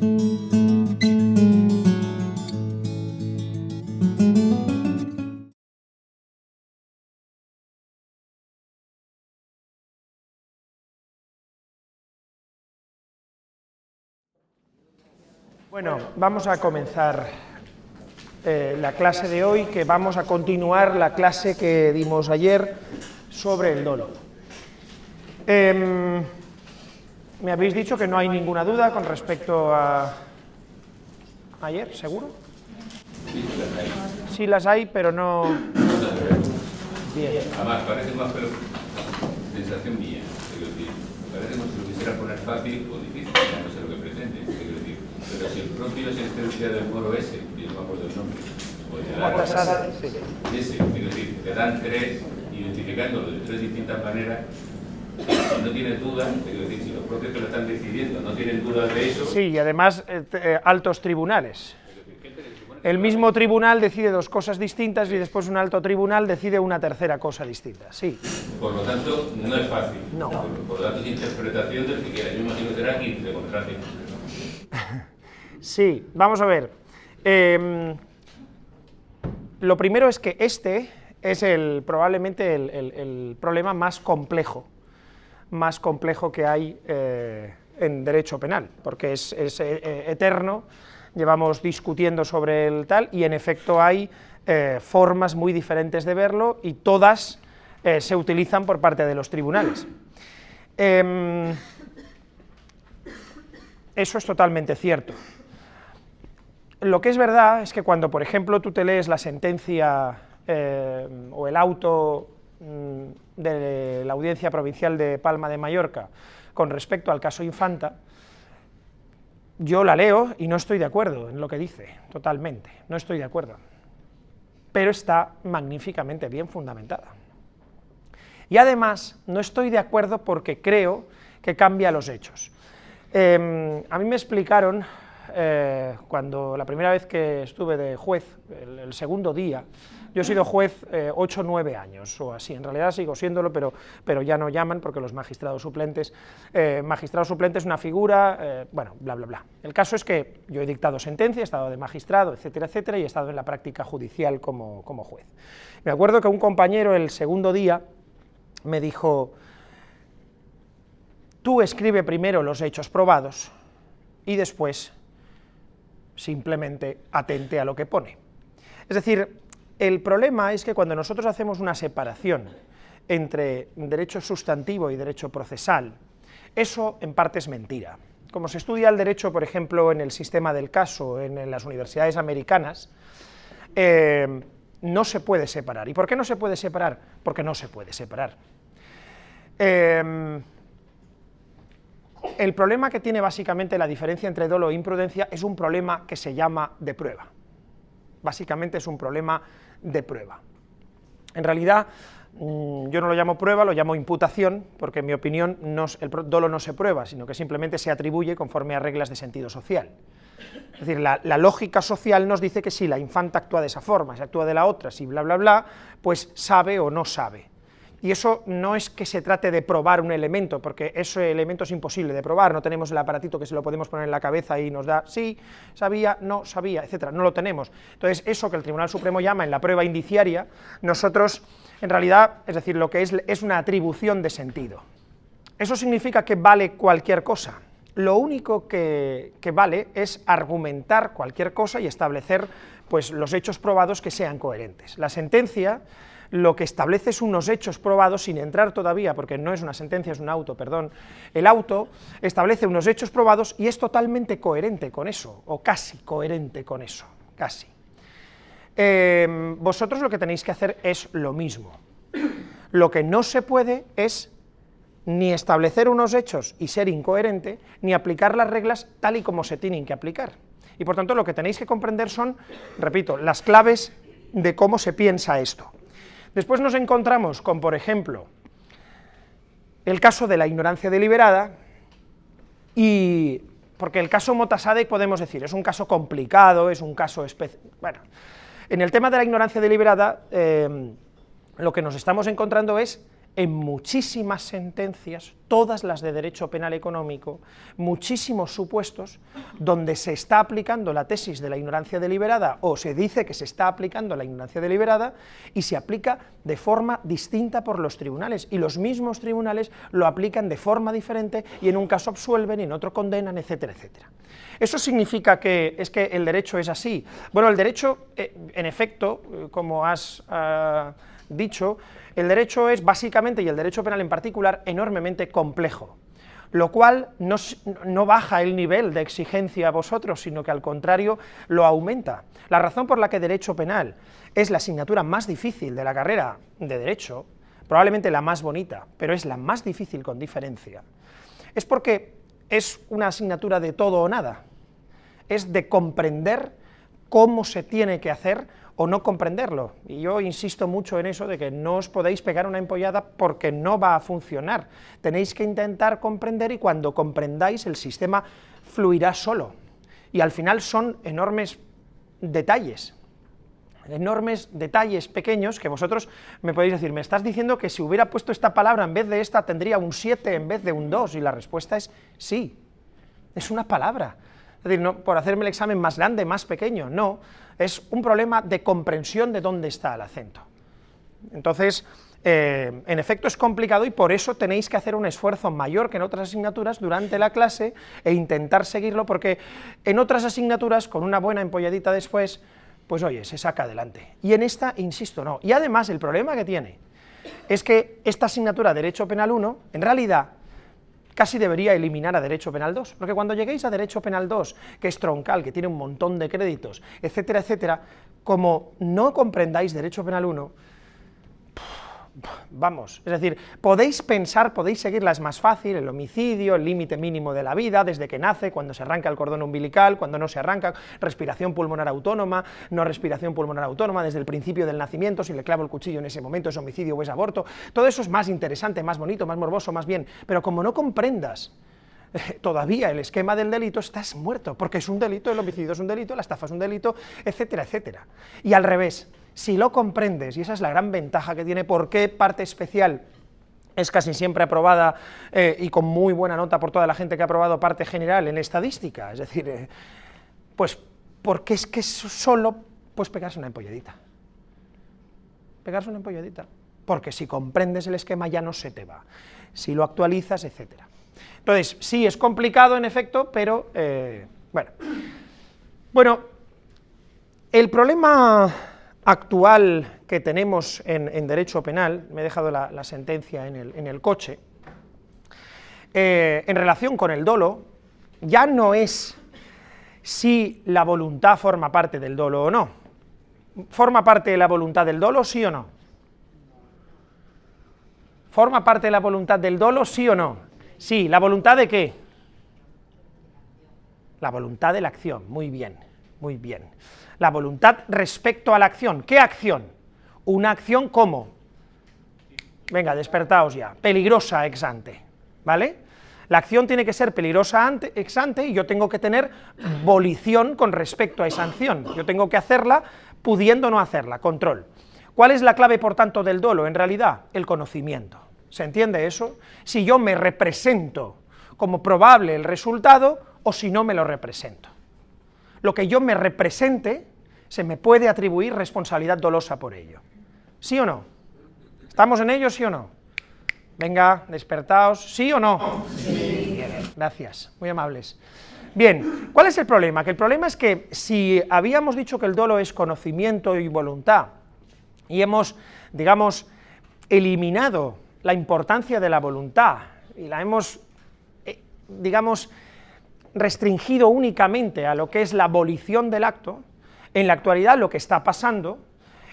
Bueno, vamos a comenzar la clase de hoy, que vamos a continuar la clase que dimos ayer sobre el dolo. Me habéis dicho que no hay ninguna duda con respecto a ayer, ¿seguro? Sí las hay, pero no... Bien. Además, parece más sensación mía, parece como si lo quisiera poner fácil o difícil, no sé lo que pretende, decir. Pero si el propio sentencia del moro ese, yo no me acuerdo el nombre, o el de la ese, es decir, te dan tres, identificándolo de tres distintas maneras, si no tienes dudas, es decir, si los propios que lo están decidiendo no tienen dudas de eso... Sí, y además altos tribunales. El mismo tribunal decide dos cosas distintas y después un alto tribunal decide una tercera cosa distinta, sí. Por lo tanto, no es fácil. No. Por lo tanto, es interpretación del que quiera. Yo imagino que será quien te contrate. Sí, vamos a ver. Lo primero es que este es probablemente el problema más complejo que hay en derecho penal, porque es eterno. Llevamos discutiendo sobre el tal y en efecto hay formas muy diferentes de verlo y todas se utilizan por parte de los tribunales. Eso es totalmente cierto. Lo que es verdad es que cuando, por ejemplo, tú te lees la sentencia o el auto de la Audiencia Provincial de Palma de Mallorca con respecto al caso Infanta, yo la leo y no estoy de acuerdo en lo que dice, totalmente, no estoy de acuerdo, pero está magníficamente bien fundamentada. Y además no estoy de acuerdo porque creo que cambia los hechos. A mí me explicaron, cuando la primera vez que estuve de juez, el segundo día, yo he sido juez 8 o 9 años o así, en realidad sigo siéndolo, pero ya no llaman porque los magistrados suplentes es una figura, bueno, bla, bla, bla. El caso es que yo he dictado sentencia, he estado de magistrado, etcétera, etcétera, y he estado en la práctica judicial como juez. Me acuerdo que un compañero el segundo día me dijo: tú escribe primero los hechos probados y después simplemente atente a lo que pone. Es decir, el problema es que cuando nosotros hacemos una separación entre derecho sustantivo y derecho procesal, eso en parte es mentira. Como se estudia el derecho, por ejemplo, en el sistema del caso, en las universidades americanas, no se puede separar. ¿Y por qué no se puede separar? Porque no se puede separar. El problema que tiene básicamente la diferencia entre dolo e imprudencia es un problema que se llama de prueba. Básicamente es un problema de prueba. En realidad, yo no lo llamo prueba, lo llamo imputación, porque en mi opinión el dolo no se prueba, sino que simplemente se atribuye conforme a reglas de sentido social. Es decir, la lógica social nos dice que si la infanta actúa de esa forma, si actúa de la otra, si bla, bla, bla, pues sabe o no sabe. Y eso no es que se trate de probar un elemento, porque ese elemento es imposible de probar, no tenemos el aparatito que se lo podemos poner en la cabeza y nos da sí, sabía, no sabía, etcétera, no lo tenemos. Entonces, eso que el Tribunal Supremo llama en la prueba indiciaria, nosotros, en realidad, es decir, lo que es una atribución de sentido. ¿Eso significa que vale cualquier cosa? Lo único que vale es argumentar cualquier cosa y establecer, pues, los hechos probados que sean coherentes. La sentencia lo que establece es unos hechos probados sin entrar todavía, porque no es una sentencia, es un auto, perdón. El auto establece unos hechos probados y es totalmente coherente con eso, o casi coherente con eso, casi. Vosotros lo que tenéis que hacer es lo mismo. Lo que no se puede es ni establecer unos hechos y ser incoherente, ni aplicar las reglas tal y como se tienen que aplicar. Y por tanto lo que tenéis que comprender son, repito, las claves de cómo se piensa esto. Después nos encontramos con, por ejemplo, el caso de la ignorancia deliberada, y porque el caso Motasade podemos decir, es un caso complicado, es un caso bueno, en el tema de la ignorancia deliberada, lo que nos estamos encontrando es en muchísimas sentencias, todas las de derecho penal económico, muchísimos supuestos donde se está aplicando la tesis de la ignorancia deliberada, o se dice que se está aplicando la ignorancia deliberada, y se aplica de forma distinta por los tribunales, y los mismos tribunales lo aplican de forma diferente, y en un caso absuelven, y en otro condenan, etcétera, etcétera. ¿Eso significa que es que el derecho es así? Bueno, el derecho, en efecto, como has dicho, el derecho es básicamente, y el derecho penal en particular, enormemente complejo, lo cual no baja el nivel de exigencia a vosotros, sino que al contrario lo aumenta. La razón por la que derecho penal es la asignatura más difícil de la carrera de derecho, probablemente la más bonita, pero es la más difícil con diferencia, es porque es una asignatura de todo o nada, es de comprender cómo se tiene que hacer o no comprenderlo, y yo insisto mucho en eso de que no os podéis pegar una empollada porque no va a funcionar, tenéis que intentar comprender, y cuando comprendáis el sistema fluirá solo, y al final son enormes detalles pequeños que vosotros me podéis decir, me estás diciendo que si hubiera puesto esta palabra en vez de esta tendría un 7 en vez de un 2, y la respuesta es sí, es una palabra. Es decir, no por hacerme el examen más grande, más pequeño, no, es un problema de comprensión de dónde está el acento. Entonces, en efecto es complicado, y por eso tenéis que hacer un esfuerzo mayor que en otras asignaturas durante la clase, e intentar seguirlo, porque en otras asignaturas, con una buena empolladita después, pues oye, se saca adelante, y en esta, insisto, no. Y además el problema que tiene es que esta asignatura Derecho Penal 1, en realidad, casi debería eliminar a Derecho Penal 2, porque cuando lleguéis a Derecho Penal 2, que es troncal, que tiene un montón de créditos, etcétera, etcétera, como no comprendáis Derecho Penal 1, vamos, es decir, podéis pensar, podéis seguirla, es más fácil, el homicidio, el límite mínimo de la vida, desde que nace, cuando se arranca el cordón umbilical, cuando no se arranca, respiración pulmonar autónoma, no respiración pulmonar autónoma, desde el principio del nacimiento, si le clavo el cuchillo en ese momento, es homicidio o es aborto, todo eso es más interesante, más bonito, más morboso, más bien, pero como no comprendas todavía el esquema del delito, estás muerto, porque es un delito, el homicidio es un delito, la estafa es un delito, etcétera, etcétera. Y al revés, si lo comprendes, y esa es la gran ventaja que tiene, por qué parte especial es casi siempre aprobada y con muy buena nota por toda la gente que ha aprobado parte general en estadística, es decir, pues porque es que solo pues pegarse una empolladita, porque si comprendes el esquema ya no se te va, si lo actualizas, etcétera. Entonces, sí, es complicado en efecto, pero bueno, el problema actual que tenemos en derecho penal, me he dejado la sentencia en el coche, en relación con el dolo, ya no es si la voluntad forma parte del dolo o no. ¿Forma parte de la voluntad del dolo, sí o no? ¿Forma parte de la voluntad del dolo, sí o no? Sí, ¿la voluntad de qué? La voluntad de la acción, muy bien, muy bien. La voluntad respecto a la acción, ¿qué acción? Una acción como, venga, despertaos ya, peligrosa ex ante, ¿vale? La acción tiene que ser peligrosa ex ante, y yo tengo que tener volición con respecto a esa acción, yo tengo que hacerla pudiendo no hacerla, control. ¿Cuál es la clave, por tanto, del dolo? En realidad, el conocimiento. ¿Se entiende eso? Si yo me represento como probable el resultado, o si no me lo represento. Lo que yo me represente, se me puede atribuir responsabilidad dolosa por ello. ¿Sí o no? ¿Estamos en ello, sí o no? Venga, despertaos, ¿sí o no? Sí. Bien, gracias, muy amables. Bien, ¿cuál es el problema? Que el problema es que si habíamos dicho que el dolo es conocimiento y voluntad, y hemos, digamos, eliminado la importancia de la voluntad, y la hemos, digamos, restringido únicamente a lo que es la volición del acto, en la actualidad lo que está pasando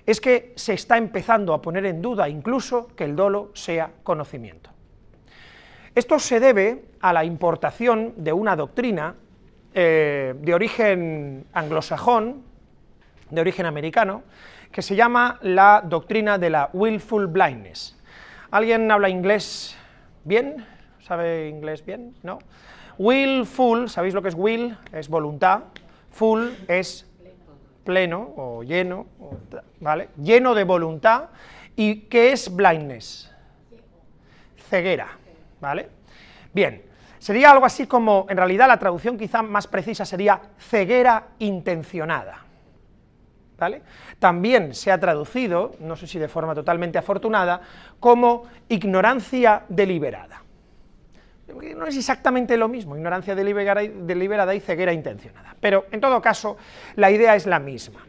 es que se está empezando a poner en duda incluso que el dolo sea conocimiento. Esto se debe a la importación de una doctrina de origen anglosajón, de origen americano, que se llama la doctrina de la willful blindness. ¿Alguien habla inglés bien? ¿Sabe inglés bien? ¿No? Willful, ¿sabéis lo que es will? Es voluntad, full es pleno o lleno, ¿vale? Lleno de voluntad. ¿Y qué es blindness? ceguera, ¿vale? Bien, sería algo así como, en realidad la traducción quizá más precisa sería ceguera intencionada, ¿vale? También se ha traducido, no sé si de forma totalmente afortunada, como ignorancia deliberada. No es exactamente lo mismo, ignorancia deliberada y ceguera intencionada, pero en todo caso la idea es la misma.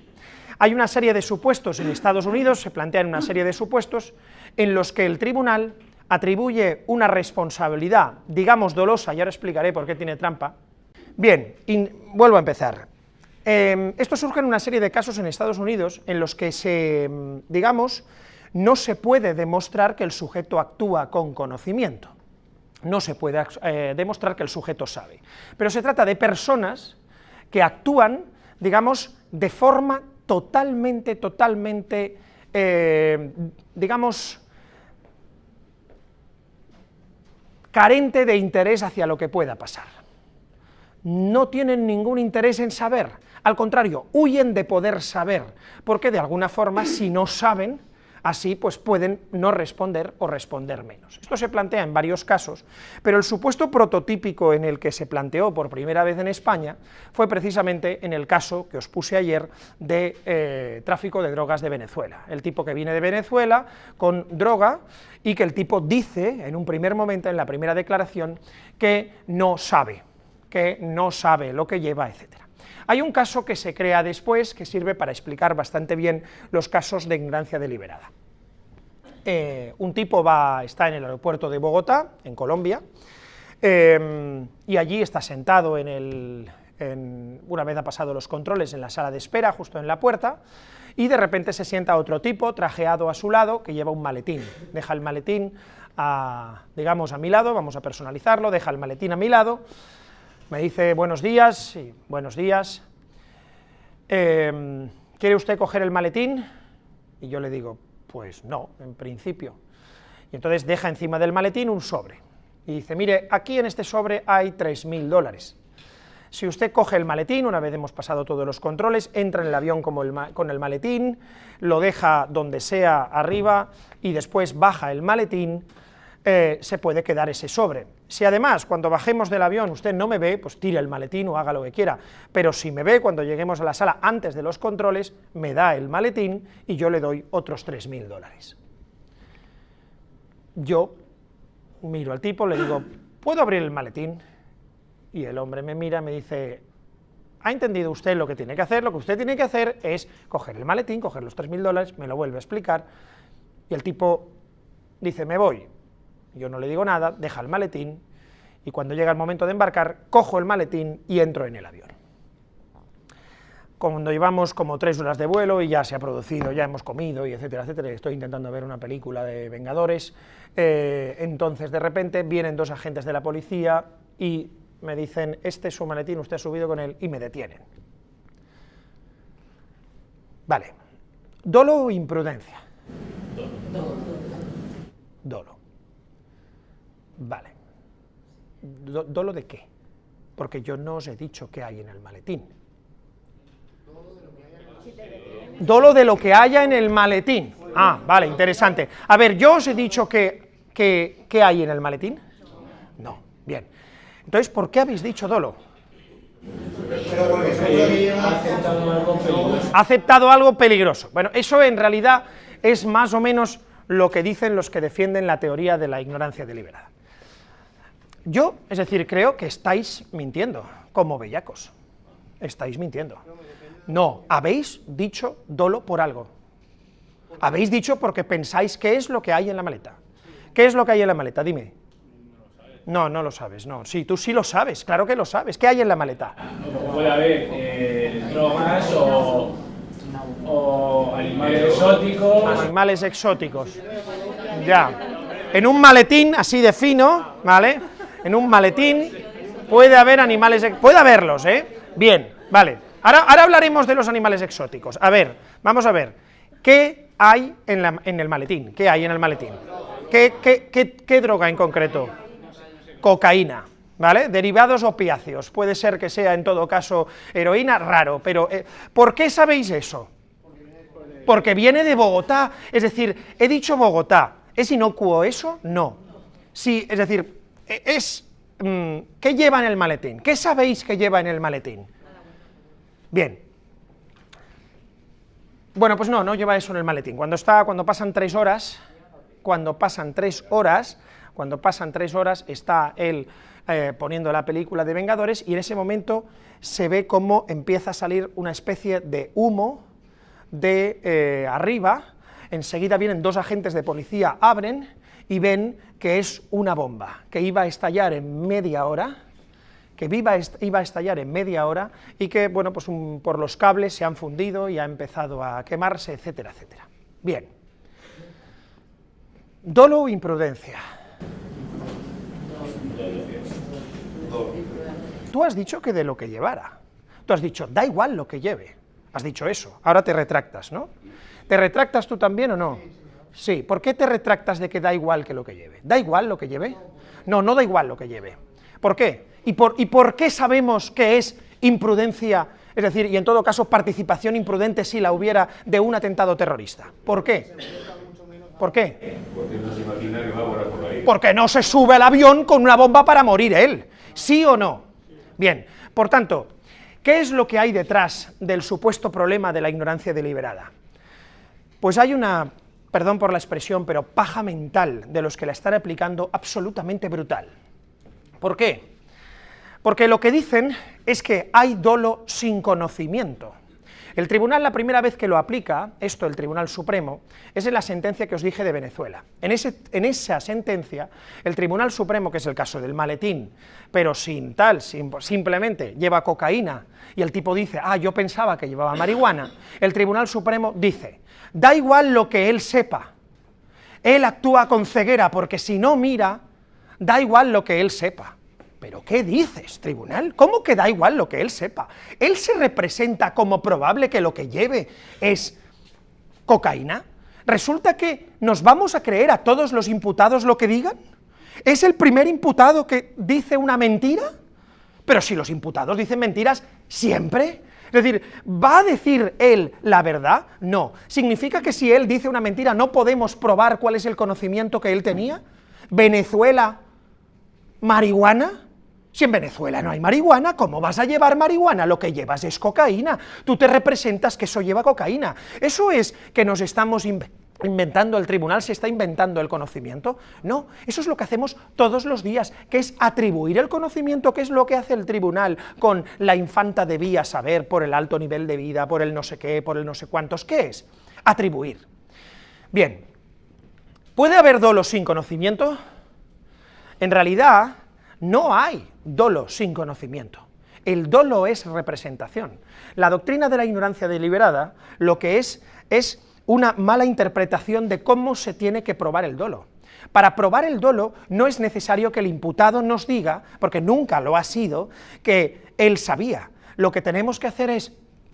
Hay una serie de supuestos en Estados Unidos, se plantean una serie de supuestos en los que el tribunal atribuye una responsabilidad, digamos dolosa, y ahora explicaré por qué tiene trampa. Bien, vuelvo a empezar. Esto surge en una serie de casos en Estados Unidos en los que digamos, no se puede demostrar que el sujeto actúa con conocimiento, no se puede demostrar que el sujeto sabe, pero se trata de personas que actúan, digamos, de forma totalmente, digamos, carente de interés hacia lo que pueda pasar. No tienen ningún interés en saber, al contrario, huyen de poder saber, porque de alguna forma, si no saben, así pues pueden no responder o responder menos. Esto se plantea en varios casos, pero el supuesto prototípico en el que se planteó por primera vez en España fue precisamente en el caso que os puse ayer de tráfico de drogas de Venezuela. El tipo que viene de Venezuela con droga y que el tipo dice en un primer momento, en la primera declaración, que no sabe lo que lleva, etc. Hay un caso que se crea después que sirve para explicar bastante bien los casos de ignorancia deliberada. Un tipo está en el aeropuerto de Bogotá, en Colombia, y allí está sentado una vez ha pasado los controles en la sala de espera, justo en la puerta, y de repente se sienta otro tipo trajeado a su lado que lleva un maletín. Deja el maletín, digamos, a mi lado, vamos a personalizarlo, deja el maletín a mi lado. Me dice buenos días, sí, buenos días, ¿quiere usted coger el maletín? Y yo le digo, pues no, en principio. Y entonces deja encima del maletín un sobre, y dice, mire, aquí en este sobre hay $3.000. Si usted coge el maletín, una vez hemos pasado todos los controles, entra en el avión con el maletín, lo deja donde sea arriba, y después baja el maletín, se puede quedar ese sobre. Si además, cuando bajemos del avión, usted no me ve, pues tire el maletín o haga lo que quiera, pero si me ve cuando lleguemos a la sala antes de los controles, me da el maletín y yo le doy otros $3.000. Yo miro al tipo, le digo, ¿puedo abrir el maletín? Y el hombre me mira y me dice, ¿ha entendido usted lo que tiene que hacer? Lo que usted tiene que hacer es coger el maletín, coger los $3.000, me lo vuelve a explicar, y el tipo dice, me voy. Yo no le digo nada, deja el maletín, y cuando llega el momento de embarcar, cojo el maletín y entro en el avión. Cuando llevamos como 3 horas de vuelo y ya se ha producido, ya hemos comido y etcétera, etcétera, estoy intentando ver una película de Vengadores, entonces de repente vienen 2 agentes de la policía y me dicen, este es su maletín, usted ha subido con él, y me detienen. Vale, ¿dolo o imprudencia? Dolo. Vale. ¿Dolo de qué? Porque yo no os he dicho qué hay en el maletín. Dolo de lo que haya en el maletín. Ah, vale, interesante. A ver, ¿yo os he dicho qué hay en el maletín? No, bien. Entonces, ¿por qué habéis dicho dolo? Ha aceptado algo peligroso. Bueno, eso en realidad es más o menos lo que dicen los que defienden la teoría de la ignorancia deliberada. Yo, es decir, creo que estáis mintiendo, como bellacos. Estáis mintiendo. No, habéis dicho dolo por algo. Habéis dicho porque pensáis qué es lo que hay en la maleta. ¿Qué es lo que hay en la maleta? Dime. No, no lo sabes, no. Sí, tú sí lo sabes, claro que lo sabes. ¿Qué hay en la maleta? Puede haber drogas o animales exóticos. Animales exóticos. Ya. En un maletín así de fino, ¿vale? En un maletín puede haber animales, puede haberlos, ¿eh? Bien, vale. Ahora hablaremos de los animales exóticos. A ver, vamos a ver. ¿Qué hay en el maletín? ¿Qué hay en el maletín? ¿Qué droga en concreto? Cocaína, ¿vale? Derivados opiáceos. Puede ser que sea en todo caso heroína, raro, pero ¿por qué sabéis eso? Porque viene de Bogotá, es decir, he dicho Bogotá. ¿Es inocuo eso? No. Sí, es decir, ¿qué lleva en el maletín? ¿Qué sabéis que lleva en el maletín? Bien. Bueno, pues no lleva eso en el maletín. Cuando pasan 3 horas, está él poniendo la película de Vengadores, y en ese momento se ve cómo empieza a salir una especie de humo de arriba. Enseguida vienen 2 agentes de policía, abren y ven que es una bomba, que iba a estallar en media hora, y que, bueno, pues por los cables se han fundido y ha empezado a quemarse, etcétera, etcétera. Bien. Dolo o imprudencia. Tú has dicho que de lo que llevara. Tú has dicho, da igual lo que lleve. Has dicho eso. Ahora te retractas, ¿no? ¿Te retractas tú también o no? Sí. ¿Por qué te retractas de que da igual que lo que lleve? ¿Da igual lo que lleve? No, no da igual lo que lleve. ¿Por qué? ¿Y por qué sabemos que es imprudencia, es decir, y en todo caso participación imprudente si la hubiera de un atentado terrorista? ¿Por qué? ¿Por qué? Porque no se imagina que va a volar por ahí. Porque no se sube al avión con una bomba para morir él. ¿Sí o no? Bien, por tanto, ¿qué es lo que hay detrás del supuesto problema de la ignorancia deliberada? Pues hay una, perdón por la expresión, pero paja mental de los que la están aplicando absolutamente brutal. ¿Por qué? Porque lo que dicen es que hay dolo sin conocimiento. El tribunal, la primera vez que lo aplica, el Tribunal Supremo, es en la sentencia que os dije de Venezuela. En esa sentencia, el Tribunal Supremo, que es el caso del maletín, pero simplemente lleva cocaína, y el tipo dice, yo pensaba que llevaba marihuana, el Tribunal Supremo dice, da igual lo que él sepa, él actúa con ceguera, porque si no mira, da igual lo que él sepa. ¿Pero qué dices, tribunal? ¿Cómo que da igual lo que él sepa? ¿Él se representa como probable que lo que lleve es cocaína? ¿Resulta que nos vamos a creer a todos los imputados lo que digan? ¿Es el primer imputado que dice una mentira? Pero si los imputados dicen mentiras siempre, es decir, ¿va a decir él la verdad? No. ¿Significa que si él dice una mentira no podemos probar cuál es el conocimiento que él tenía? ¿Venezuela, marihuana? Si en Venezuela no hay marihuana, ¿cómo vas a llevar marihuana? Lo que llevas es cocaína. Tú te representas que eso lleva cocaína. ¿Eso es que nos estamos inventando, el tribunal se está inventando el conocimiento? No, eso es lo que hacemos todos los días, que es atribuir el conocimiento, que es lo que hace el tribunal con la infanta debía saber por el alto nivel de vida, por el no sé qué, por el no sé cuántos. ¿Qué es? Atribuir. Bien, ¿puede haber dolo sin conocimiento? En realidad, no hay dolo sin conocimiento. El dolo es representación. La doctrina de la ignorancia deliberada lo que es una mala interpretación de cómo se tiene que probar el dolo. Para probar el dolo no es necesario que el imputado nos diga, porque nunca lo ha sido, que él sabía. Lo que tenemos que hacer es,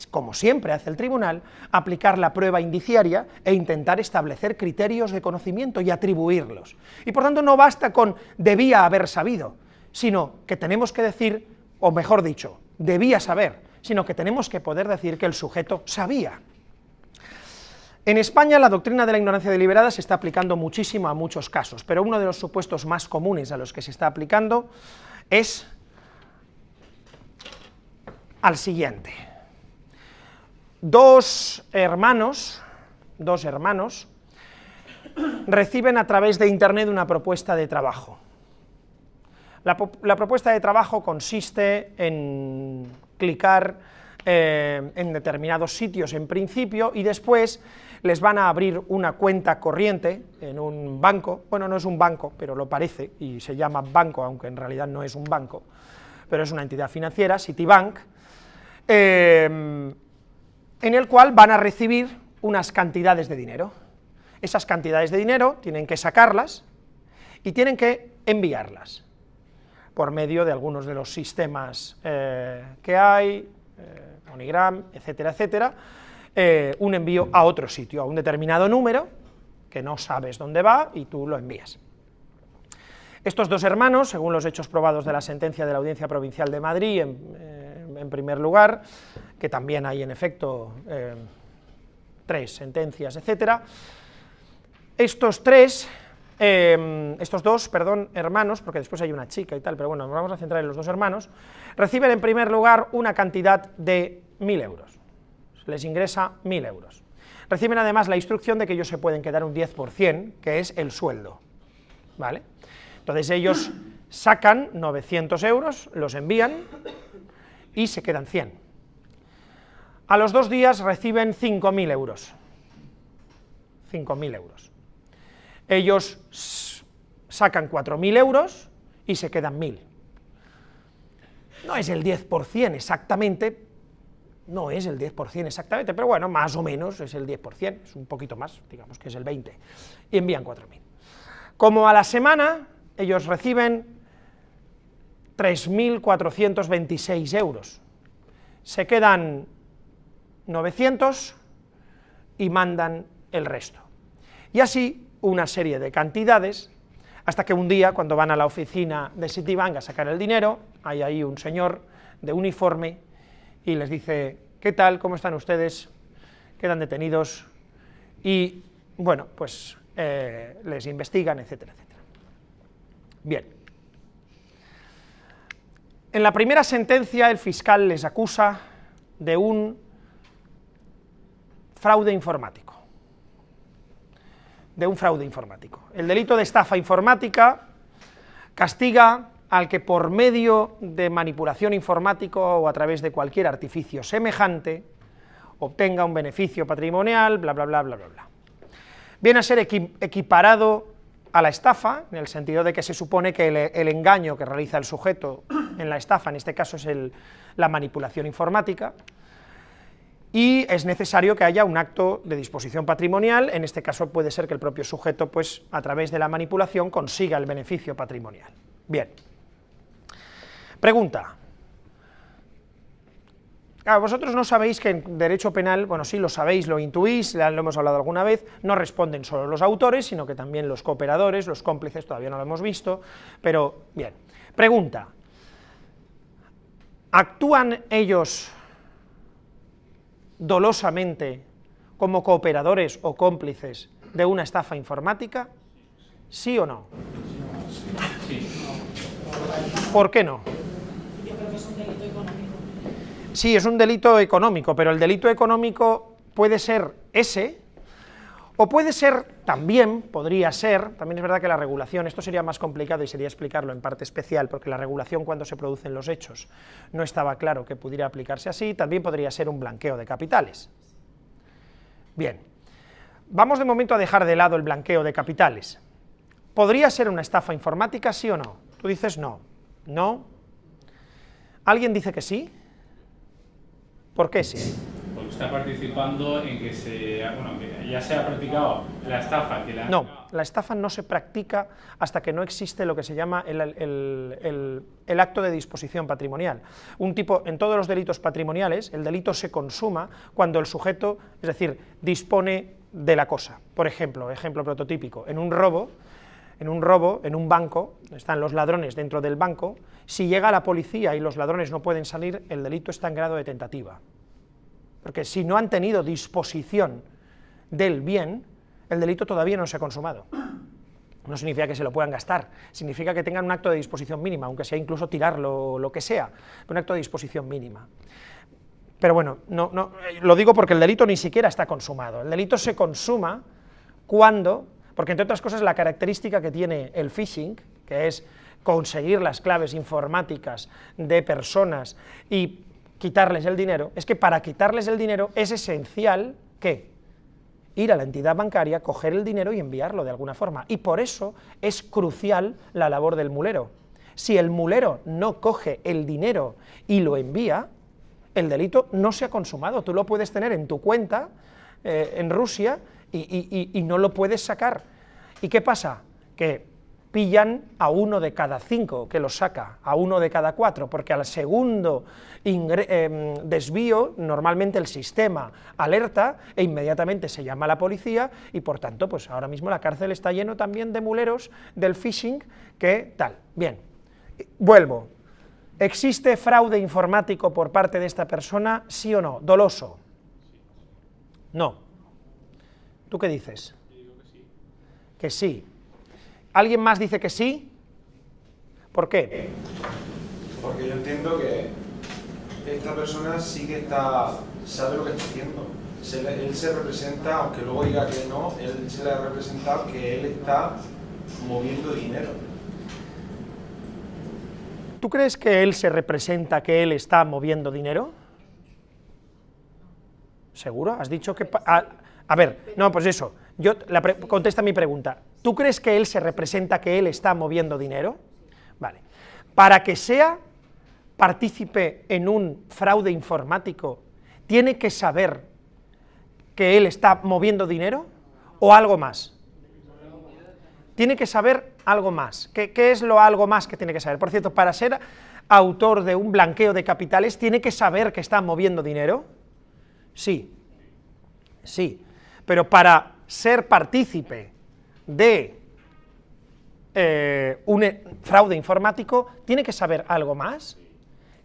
como siempre hace el tribunal, aplicar la prueba indiciaria e intentar establecer criterios de conocimiento y atribuirlos. Y por tanto no basta con debía haber sabido, sino que tenemos que decir, o mejor dicho, debía saber, sino que tenemos que poder decir que el sujeto sabía. En España la doctrina de la ignorancia deliberada se está aplicando muchísimo a muchos casos, pero uno de los supuestos más comunes a los que se está aplicando es al siguiente. Dos hermanos reciben a través de internet una propuesta de trabajo. La propuesta de trabajo consiste en clicar en determinados sitios en principio y después les van a abrir una cuenta corriente en un banco, bueno, no es un banco, pero lo parece y se llama banco, aunque en realidad no es un banco, pero es una entidad financiera, Citibank, en el cual van a recibir unas cantidades de dinero. Esas cantidades de dinero tienen que sacarlas y tienen que enviarlas por medio de algunos de los sistemas que hay, MoneyGram, etcétera, etcétera, un envío a otro sitio, a un determinado número, que no sabes dónde va, y tú lo envías. Estos dos hermanos, según los hechos probados de la sentencia de la Audiencia Provincial de Madrid, en primer lugar, que también hay en efecto 3 sentencias, etcétera, estos tres estos dos, perdón, hermanos, porque después hay una chica y tal, pero bueno, nos vamos a centrar en los dos hermanos, reciben en primer lugar una cantidad de 1.000 euros, les ingresa 1.000 euros. Reciben además la instrucción de que ellos se pueden quedar un 10%, que es el sueldo, ¿vale? Entonces ellos sacan 900 euros, los envían y se quedan 100. A los 2 días reciben 5.000 euros. 5.000 euros. Ellos sacan 4.000 euros y se quedan 1.000. No es el 10% exactamente, no es el 10% exactamente, pero bueno, más o menos es el 10%, es un poquito más, digamos que es el 20%, y envían 4.000. Como a la semana, ellos reciben 3.426 euros, se quedan 900 y mandan el resto. Y así una serie de cantidades, hasta que un día, cuando van a la oficina de Citibank a sacar el dinero, hay ahí un señor de uniforme y les dice: ¿qué tal? ¿Cómo están ustedes? Quedan detenidos y, bueno, pues les investigan, etcétera, etcétera. Bien. En la primera sentencia el fiscal les acusa de un fraude informático. El delito de estafa informática castiga al que por medio de manipulación informática o a través de cualquier artificio semejante obtenga un beneficio patrimonial, bla, bla, bla, bla, bla, bla. Viene a ser equiparado a la estafa, en el sentido de que se supone que el engaño que realiza el sujeto en la estafa, en este caso es la manipulación informática, y es necesario que haya un acto de disposición patrimonial. En este caso puede ser que el propio sujeto, pues, a través de la manipulación consiga el beneficio patrimonial. Bien. Pregunta. Claro, vosotros no sabéis que en derecho penal, bueno, sí lo sabéis, lo intuís, lo hemos hablado alguna vez, no responden solo los autores, sino que también los cooperadores, los cómplices, todavía no lo hemos visto, pero bien. Pregunta. ¿Actúan ellos dolosamente como cooperadores o cómplices de una estafa informática? ¿Sí o no? Sí. ¿Por qué no? Yo creo que es un delito económico. Sí, es un delito económico, pero el delito económico puede ser ese, o puede ser también, podría ser, también es verdad que la regulación, esto sería más complicado y sería explicarlo en parte especial, porque la regulación cuando se producen los hechos no estaba claro que pudiera aplicarse así, también podría ser un blanqueo de capitales. Bien, vamos de momento a dejar de lado el blanqueo de capitales. ¿Podría ser una estafa informática, sí o no? Tú dices no. ¿No? ¿Alguien dice que sí? ¿Por qué sí? Porque está participando en que que ya se ha practicado la estafa. No, la estafa no se practica hasta que no existe lo que se llama el acto de disposición patrimonial. En todos los delitos patrimoniales, el delito se consuma cuando el sujeto, es decir, dispone de la cosa. Por ejemplo, ejemplo prototípico, en un robo, en un banco, están los ladrones dentro del banco, si llega la policía y los ladrones no pueden salir, el delito está en grado de tentativa. Porque si no han tenido disposición del bien, el delito todavía no se ha consumado. No significa que se lo puedan gastar, significa que tengan un acto de disposición mínima, aunque sea incluso tirarlo o lo que sea, un acto de disposición mínima. Pero bueno, no, lo digo porque el delito ni siquiera está consumado. El delito se consuma cuando, porque entre otras cosas la característica que tiene el phishing, que es conseguir las claves informáticas de personas y quitarles el dinero, es que para quitarles el dinero es esencial que ir a la entidad bancaria, coger el dinero y enviarlo de alguna forma, y por eso es crucial la labor del mulero. Si el mulero no coge el dinero y lo envía, el delito no se ha consumado. Tú lo puedes tener en tu cuenta en Rusia y no lo puedes sacar. ¿Y qué pasa? Que pillan a 1 de cada 5 que lo saca, a 1 de cada 4, porque al segundo desvío normalmente el sistema alerta e inmediatamente se llama a la policía y por tanto pues ahora mismo la cárcel está lleno también de muleros del phishing que tal. Bien, vuelvo. ¿Existe fraude informático por parte de esta persona, sí o no? ¿Doloso? No. ¿Tú qué dices? Yo digo que sí. Que sí. ¿Alguien más dice que sí? ¿Por qué? Porque yo entiendo que esta persona sí que sabe lo que está haciendo. Él se representa, aunque luego diga que no, él se le ha representado que él está moviendo dinero. ¿Tú crees que él se representa que él está moviendo dinero? ¿Seguro? ¿Has dicho que...? A ver, no, pues eso, contesta mi pregunta. ¿Tú crees que él se representa que él está moviendo dinero? Vale. Para que sea partícipe en un fraude informático, ¿tiene que saber que él está moviendo dinero o algo más? Tiene que saber algo más. ¿Qué es lo algo más que tiene que saber? Por cierto, para ser autor de un blanqueo de capitales, ¿tiene que saber que está moviendo dinero? Sí, sí, pero para ser partícipe de un fraude informático, ¿tiene que saber algo más?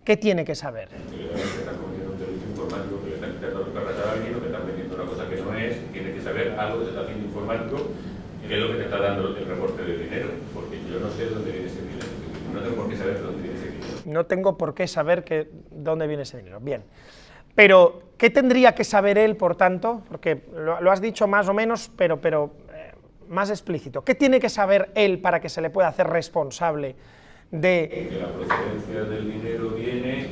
¿Qué tiene que saber? Que están cometiendo un delito informático, que le están quitando los carretas a alguien, o que están vendiendo una cosa que no es, tiene que saber algo que se está haciendo informático, que es lo que te está dando el reporte de dinero, porque yo no sé de dónde viene ese dinero, no tengo por qué saber de dónde viene ese dinero. No tengo por qué saber dónde viene ese dinero, bien. Pero, ¿qué tendría que saber él, por tanto? Porque lo has dicho más o menos, pero más explícito. ¿Qué tiene que saber él para que se le pueda hacer responsable de...? Que la procedencia del dinero viene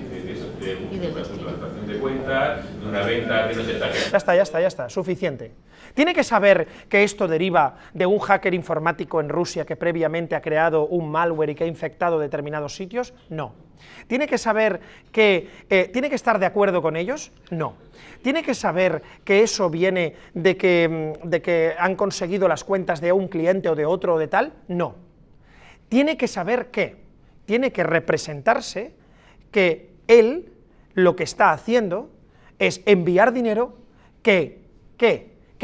de una suplantación de cuentas, de una venta que no se está... Ya está, suficiente. ¿Tiene que saber que esto deriva de un hacker informático en Rusia que previamente ha creado un malware y que ha infectado determinados sitios? No. ¿Tiene que saber que... ¿tiene que estar de acuerdo con ellos? No. ¿Tiene que saber que eso viene de que han conseguido las cuentas de un cliente o de otro o de tal? No. Tiene que saber que tiene que representarse que él lo que está haciendo es enviar dinero que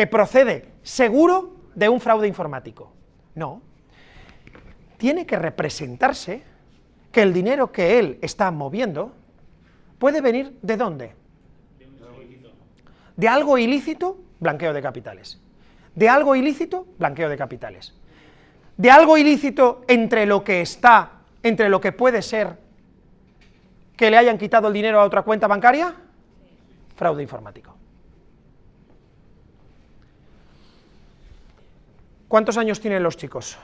procede seguro de un fraude informático. No. Tiene que representarse que el dinero que él está moviendo puede venir ¿de dónde? De algo ilícito, blanqueo de capitales. De algo ilícito, blanqueo de capitales. De algo ilícito entre lo que puede ser que le hayan quitado el dinero a otra cuenta bancaria, fraude informático. ¿Cuántos años tienen los chicos?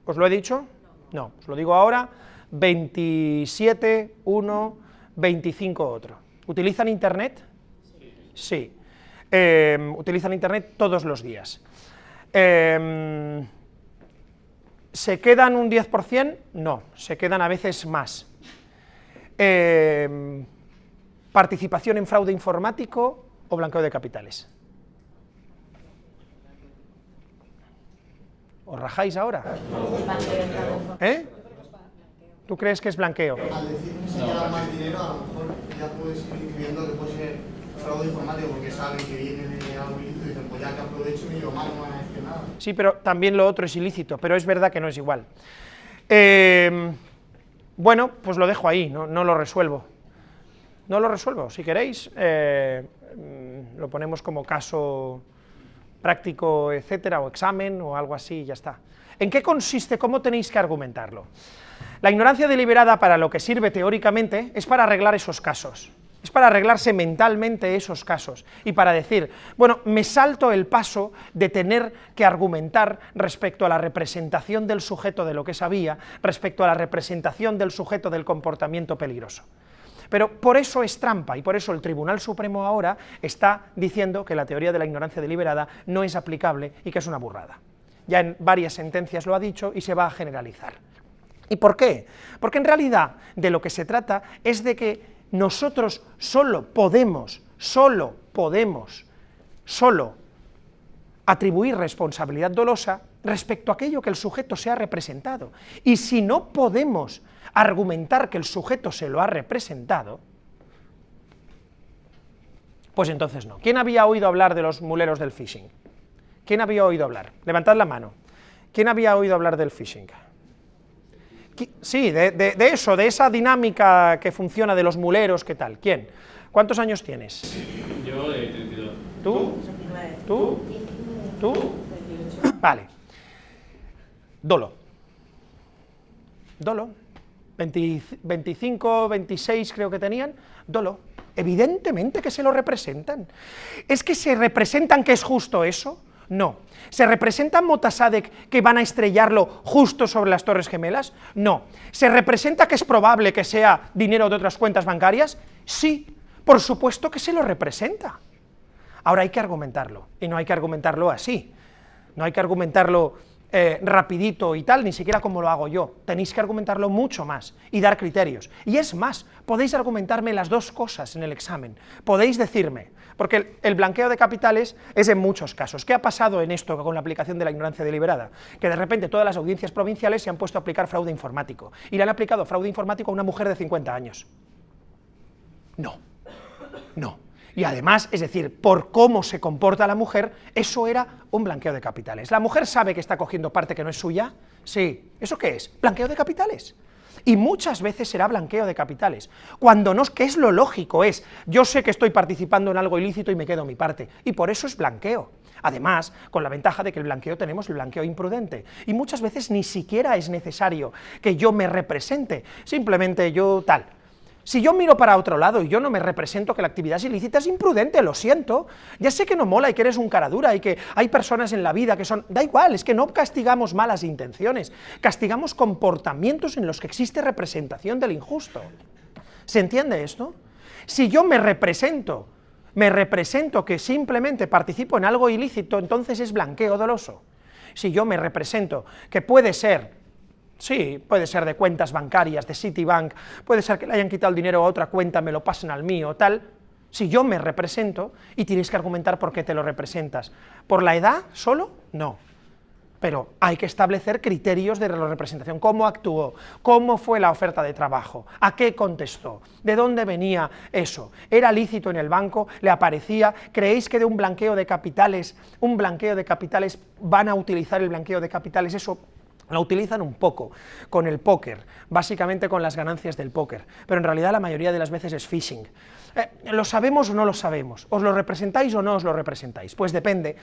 ¿Os lo he dicho? No, os lo digo ahora, 27, uno, 25 otro. ¿Utilizan internet? Sí. Utilizan internet todos los días. ¿Se quedan un 10%? No, se quedan a veces más. ¿Participación en fraude informático o blanqueo de capitales? ¿Os rajáis ahora? ¿Eh? ¿Tú crees que es blanqueo? Al decir que se queda más dinero, a lo mejor ya puedes ir incluyendo que puede ser fraude informático porque saben que viene de algo ilícito y dicen, pues ya que aprovecho y lo malo no van a decir nada. Sí, pero también lo otro es ilícito, pero es verdad que no es igual. Bueno, pues lo dejo ahí, no lo resuelvo. No lo resuelvo, si queréis, lo ponemos como caso práctico, etcétera, o examen, o algo así, y ya está. ¿En qué consiste? ¿Cómo tenéis que argumentarlo? La ignorancia deliberada, para lo que sirve teóricamente, es para arreglar esos casos. Es para arreglarse mentalmente esos casos y para decir, bueno, me salto el paso de tener que argumentar respecto a la representación del sujeto de lo que sabía, respecto a la representación del sujeto del comportamiento peligroso. Pero por eso es trampa y por eso el Tribunal Supremo ahora está diciendo que la teoría de la ignorancia deliberada no es aplicable y que es una burrada. Ya en varias sentencias lo ha dicho y se va a generalizar. ¿Y por qué? Porque en realidad de lo que se trata es de que nosotros solo podemos atribuir responsabilidad dolosa respecto a aquello que el sujeto se ha representado. Y si no podemos argumentar que el sujeto se lo ha representado, pues entonces no. ¿Quién había oído hablar de los muleros del phishing? ¿Quién había oído hablar? Levantad la mano. ¿Quién había oído hablar del phishing? Sí, de eso, de esa dinámica que funciona de los muleros, ¿qué tal? ¿Quién? ¿Cuántos años tienes? Yo, 32. ¿Tú? ¿Tú? ¿Tú? Vale. Dolo. Dolo. 25, 26 creo que tenían. Dolo. Evidentemente que se lo representan. ¿Es que se representan que es justo eso? No. ¿Se representan Motassadegh que van a estrellarlo justo sobre las Torres Gemelas? No. ¿Se representa que es probable que sea dinero de otras cuentas bancarias? Sí, por supuesto que se lo representa. Ahora hay que argumentarlo, y no hay que argumentarlo así, no hay que argumentarlo rapidito y tal, ni siquiera como lo hago yo, tenéis que argumentarlo mucho más y dar criterios. Y es más, podéis argumentarme las dos cosas en el examen, podéis decirme, porque el blanqueo de capitales es en muchos casos. ¿Qué ha pasado en esto con la aplicación de la ignorancia deliberada? Que de repente todas las audiencias provinciales se han puesto a aplicar fraude informático, y le han aplicado fraude informático a una mujer de 50 años. No, no. Y además, es decir, por cómo se comporta la mujer, eso era un blanqueo de capitales. ¿La mujer sabe que está cogiendo parte que no es suya? Sí. ¿Eso qué es? Blanqueo de capitales. Y muchas veces será blanqueo de capitales. Cuando no, que es lo lógico, es, yo sé que estoy participando en algo ilícito y me quedo mi parte, y por eso es blanqueo. Además, con la ventaja de que el blanqueo tenemos el blanqueo imprudente, y muchas veces ni siquiera es necesario que yo me represente, simplemente yo tal. Si yo miro para otro lado y yo no me represento que la actividad es ilícita, es imprudente, lo siento. Ya sé que no mola y que eres un cara dura y que hay personas en la vida que son... Da igual, es que no castigamos malas intenciones, castigamos comportamientos en los que existe representación del injusto. ¿Se entiende esto? Si yo me represento que simplemente participo en algo ilícito, entonces es blanqueo doloso. Si yo me represento que puede ser... Sí, puede ser de cuentas bancarias, de Citibank, puede ser que le hayan quitado el dinero a otra cuenta, me lo pasen al mío, tal. Si yo me represento, y tienes que argumentar por qué te lo representas. ¿Por la edad solo? No. Pero hay que establecer criterios de representación. ¿Cómo actuó? ¿Cómo fue la oferta de trabajo? ¿A qué contestó? ¿De dónde venía eso? ¿Era lícito en el banco? ¿Le aparecía? ¿Creéis que de un blanqueo de capitales van a utilizar el blanqueo de capitales? Eso lo utilizan un poco con el póker, básicamente con las ganancias del póker, pero en realidad la mayoría de las veces es phishing. ¿Lo sabemos o no lo sabemos? ¿Os lo representáis o no os lo representáis? Pues depende.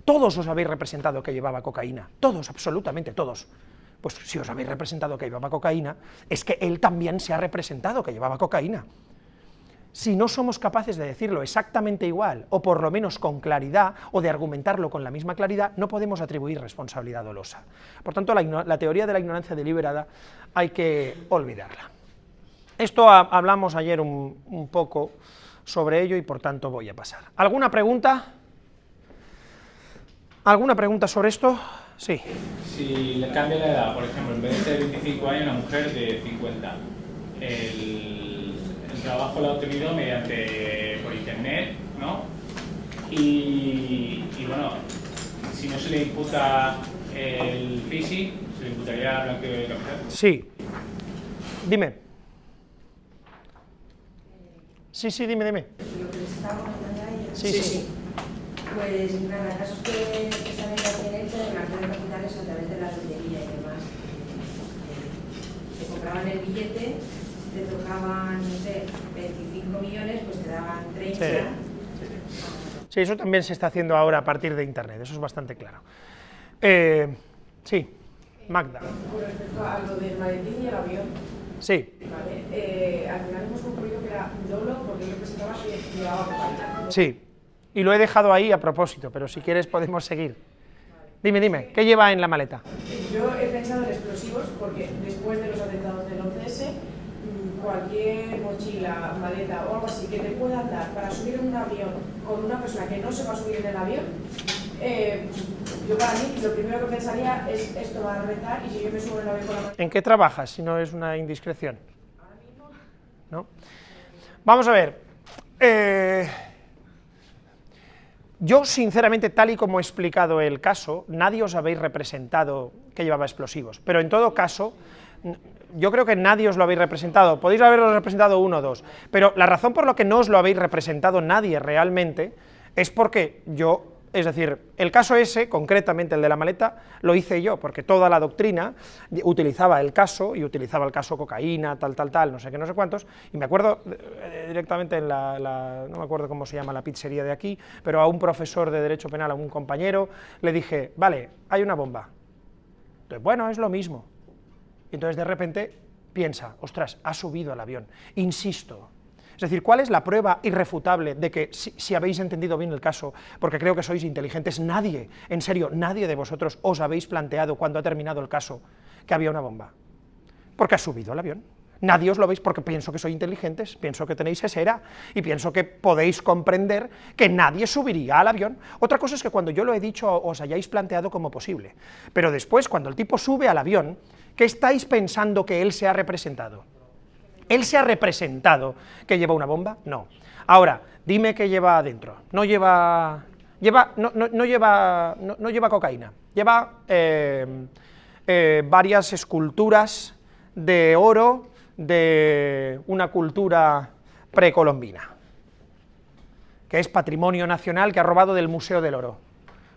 Todos os habéis representado que llevaba cocaína, todos, absolutamente todos. Pues si os habéis representado que llevaba cocaína, es que él también se ha representado que llevaba cocaína. Si no somos capaces de decirlo exactamente igual, o por lo menos con claridad, o de argumentarlo con la misma claridad, no podemos atribuir responsabilidad dolosa. Por tanto, la teoría de la ignorancia deliberada hay que olvidarla. Esto hablamos ayer un poco sobre ello y por tanto voy a pasar. ¿Alguna pregunta? ¿Alguna pregunta sobre esto? Sí. Si le cambia la edad, por ejemplo, en vez de ser 25 años, una mujer de 50, el trabajo lo ha obtenido por internet, ¿no? Y bueno, si no se le imputa el phishing, ¿se le imputaría blanqueo de capital? Sí. Dime. Sí, dime. Lo que les estaba comentando ayer. Sí. Pues nada, casos que saben que tienen hecho de blanqueo de capitales a través de la lotería y demás. Te compraban el billete, te tocaban, no sé, 25 millones, pues te daban 30. Sí, eso también se está haciendo ahora a partir de internet, eso es bastante claro. Sí, Magda. Con respecto a lo del maletín y el avión, Sí. ¿vale? Al final hemos concluido que era dolo porque él presentaba que llevaba cocaína. Sí, y lo he dejado ahí a propósito, pero si quieres podemos seguir. Dime, ¿qué lleva en la maleta? Yo he pensado en explosivos porque después de los atentados del 11S, cualquier mochila, maleta o algo así que te puedan dar para subir en un avión con una persona que no sepa subir en el avión, yo para mí lo primero que pensaría es esto va a reventar y si yo me subo en el avión con la maleta... ¿En qué trabajas, si no es una indiscreción? Ahora mismo... ¿No? Vamos a ver. Yo, sinceramente, tal y como he explicado el caso, nadie os habéis representado que llevaba explosivos, pero en todo caso, yo creo que nadie os lo habéis representado, podéis haberlo representado uno o dos, pero la razón por la que no os lo habéis representado nadie realmente es porque yo es decir, el caso ese, concretamente el de la maleta, lo hice yo, porque toda la doctrina utilizaba el caso, y utilizaba el caso cocaína, tal, no sé qué, no sé cuántos, y me acuerdo directamente en no me acuerdo cómo se llama la pizzería de aquí, pero a un profesor de Derecho Penal, a un compañero, le dije, vale, hay una bomba. Entonces, bueno, es lo mismo. Y entonces de repente piensa, ostras, ha subido al avión, insisto. Es decir, ¿cuál es la prueba irrefutable de que si habéis entendido bien el caso, porque creo que sois inteligentes, nadie, en serio, nadie de vosotros os habéis planteado cuando ha terminado el caso que había una bomba? Porque ha subido al avión. Nadie os lo veis porque pienso que sois inteligentes, pienso que tenéis esera y pienso que podéis comprender que nadie subiría al avión. Otra cosa es que cuando yo lo he dicho os hayáis planteado como posible, pero después cuando el tipo sube al avión, ¿qué estáis pensando que él se ha representado? ¿Él se ha representado que lleva una bomba? No. Ahora, dime qué lleva adentro. No lleva cocaína, lleva varias esculturas de oro de una cultura precolombina, que es patrimonio nacional, que ha robado del Museo del Oro.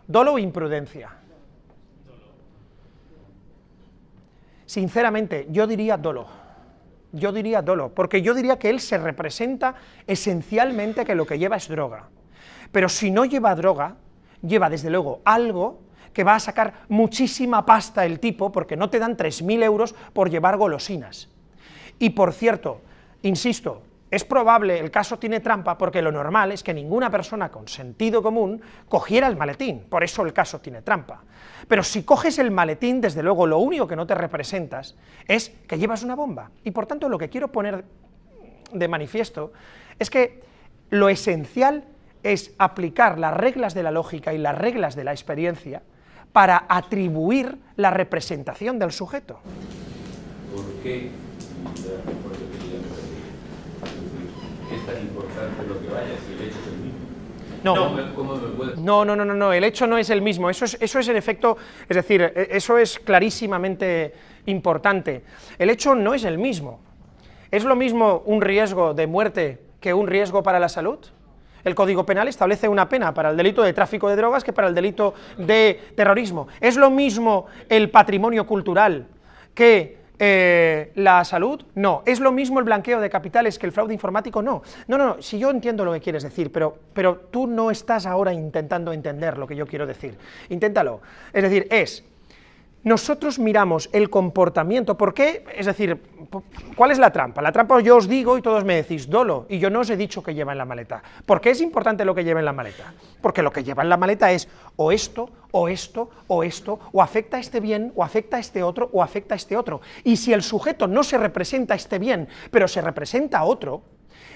¿Dolo o imprudencia? Sinceramente, yo diría dolo. Yo diría dolo, porque yo diría que él se representa esencialmente que lo que lleva es droga. Pero si no lleva droga, lleva desde luego algo que va a sacar muchísima pasta el tipo, porque no te dan 3.000 euros por llevar golosinas. Y por cierto, insisto, es probable, el caso tiene trampa, porque lo normal es que ninguna persona con sentido común cogiera el maletín, por eso el caso tiene trampa. Pero si coges el maletín, desde luego, lo único que no te representas es que llevas una bomba. Y por tanto, lo que quiero poner de manifiesto es que lo esencial es aplicar las reglas de la lógica y las reglas de la experiencia para atribuir la representación del sujeto. ¿Por qué? ¿Es tan importante lo que vaya si el hecho es el mismo? No, el hecho no es el mismo, eso es en efecto, es decir, eso es clarísimamente importante. El hecho no es el mismo. ¿Es lo mismo un riesgo de muerte que un riesgo para la salud? El Código Penal establece una pena para el delito de tráfico de drogas que para el delito de terrorismo. ¿Es lo mismo el patrimonio cultural que la salud? No. ¿Es lo mismo el blanqueo de capitales que el fraude informático? No. No, si yo entiendo lo que quieres decir, pero tú no estás ahora intentando entender lo que yo quiero decir. Inténtalo. Es decir, nosotros miramos el comportamiento, ¿por qué? Es decir, ¿cuál es la trampa? La trampa yo os digo y todos me decís dolo, y yo no os he dicho que lleva en la maleta. ¿Por qué es importante lo que lleva en la maleta? Porque lo que lleva en la maleta es o esto, o esto, o esto, o afecta a este bien, o afecta a este otro, o afecta a este otro. Y si el sujeto no se representa a este bien, pero se representa a otro,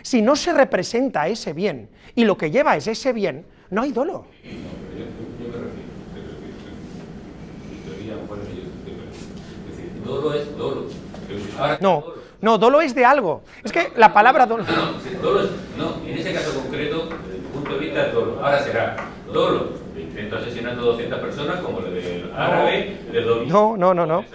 si no se representa a ese bien, y lo que lleva es ese bien, no hay dolo. Dolo es dolo. No, dolo es de algo. Es que la palabra dolo... No, en ese caso concreto, desde el punto de vista es dolo. Ahora será dolo de intento asesinando 200 personas, como el del árabe, de dominio.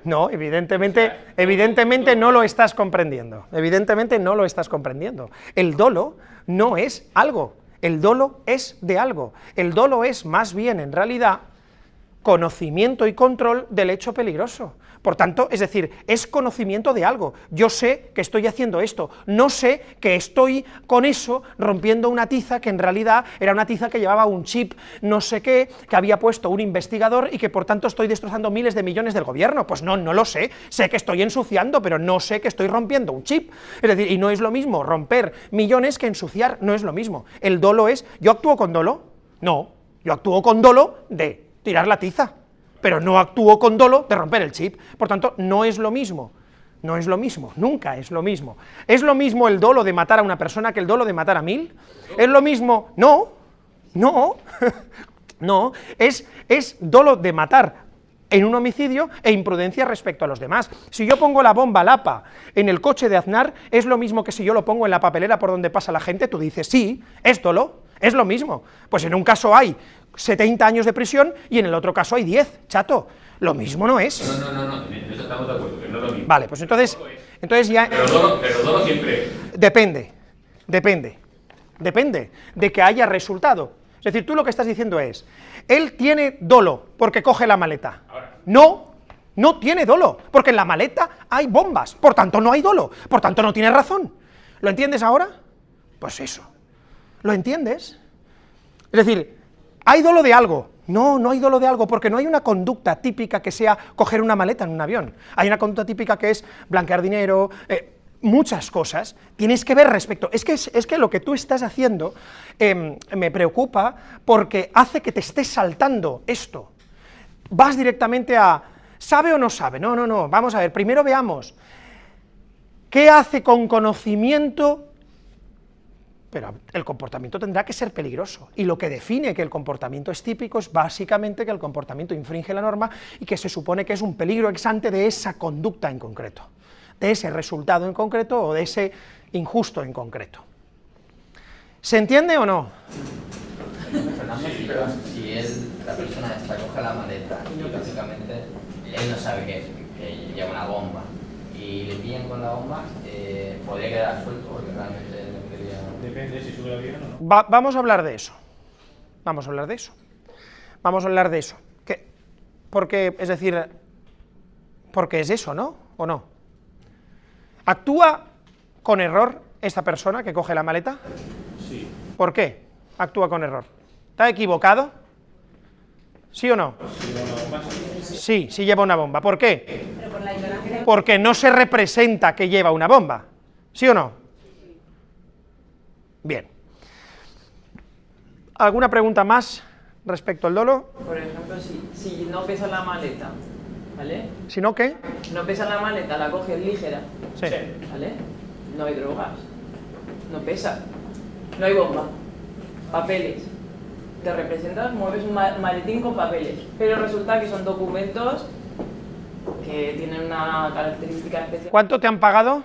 No, evidentemente no lo estás comprendiendo. Evidentemente no lo estás comprendiendo. El dolo no es algo. El dolo es de algo. El dolo es más bien, en realidad, conocimiento y control del hecho peligroso. Por tanto, es decir, es conocimiento de algo. Yo sé que estoy haciendo esto, no sé que estoy con eso rompiendo una tiza que en realidad era una tiza que llevaba un chip no sé qué, que había puesto un investigador y que por tanto estoy destrozando miles de millones del gobierno. Pues no lo sé que estoy ensuciando, pero no sé que estoy rompiendo un chip. Es decir, y no es lo mismo romper millones que ensuciar, no es lo mismo. El dolo es, ¿yo actúo con dolo? No, yo actúo con dolo de tirar la tiza, pero no actúo con dolo de romper el chip. Por tanto, no es lo mismo, nunca es lo mismo. ¿Es lo mismo el dolo de matar a una persona que el dolo de matar a 1000? ¿Es lo mismo? No, es dolo de matar en un homicidio e imprudencia respecto a los demás. Si yo pongo la bomba Lapa en el coche de Aznar, ¿es lo mismo que si yo lo pongo en la papelera por donde pasa la gente? Tú dices, sí, es dolo, es lo mismo. Pues en un caso hay 70 años de prisión y en el otro caso hay 10, chato. Lo mismo no es. No, en eso estamos de acuerdo, que no es lo mismo. Vale, pues entonces ya... Pero dolo siempre... Depende de que haya resultado. Es decir, tú lo que estás diciendo es, él tiene dolo porque coge la maleta. No, no tiene dolo, porque en la maleta hay bombas, por tanto no hay dolo, por tanto no tienes razón. ¿Lo entiendes ahora? Pues eso. ¿Lo entiendes? Es decir, ¿hay dolo de algo? No, no hay dolo de algo, porque no hay una conducta típica que sea coger una maleta en un avión. Hay una conducta típica que es blanquear dinero, muchas cosas. Tienes que ver respecto. Es que lo que tú estás haciendo me preocupa porque hace que te estés saltando esto. Vas directamente a, ¿sabe o no sabe? No, no, no, vamos a ver, primero veamos, ¿qué hace con conocimiento? Pero el comportamiento tendrá que ser peligroso, y lo que define que el comportamiento es típico es básicamente que el comportamiento infringe la norma y que se supone que es un peligro ex ante de esa conducta en concreto, de ese resultado en concreto o de ese injusto en concreto. ¿Se entiende o no? Fernando, si la persona esta coge la maleta y básicamente él no sabe qué es, que lleva una bomba, y le pillan con la bomba, podría quedar suelto porque realmente no quería... Depende si sube el avión o no. Vamos a hablar de eso. Vamos a hablar de eso. Vamos a hablar de eso. Porque, es decir, porque es eso, ¿no? ¿O no? ¿Actúa con error esta persona que coge la maleta? Sí. ¿Por qué actúa con error? ¿Está equivocado? ¿Sí o no? Sí, sí lleva una bomba. ¿Por qué? Porque no se representa que lleva una bomba. ¿Sí o no? Bien. ¿Alguna pregunta más respecto al dolo? Por ejemplo, si no pesa la maleta, ¿vale? ¿Si no qué? No pesa la maleta, la coges ligera, Sí. ¿vale? No hay drogas, no pesa, no hay bomba, papeles. Te representas, mueves un maletín con papeles, pero resulta que son documentos que tienen una característica especial. ¿Cuánto te han pagado?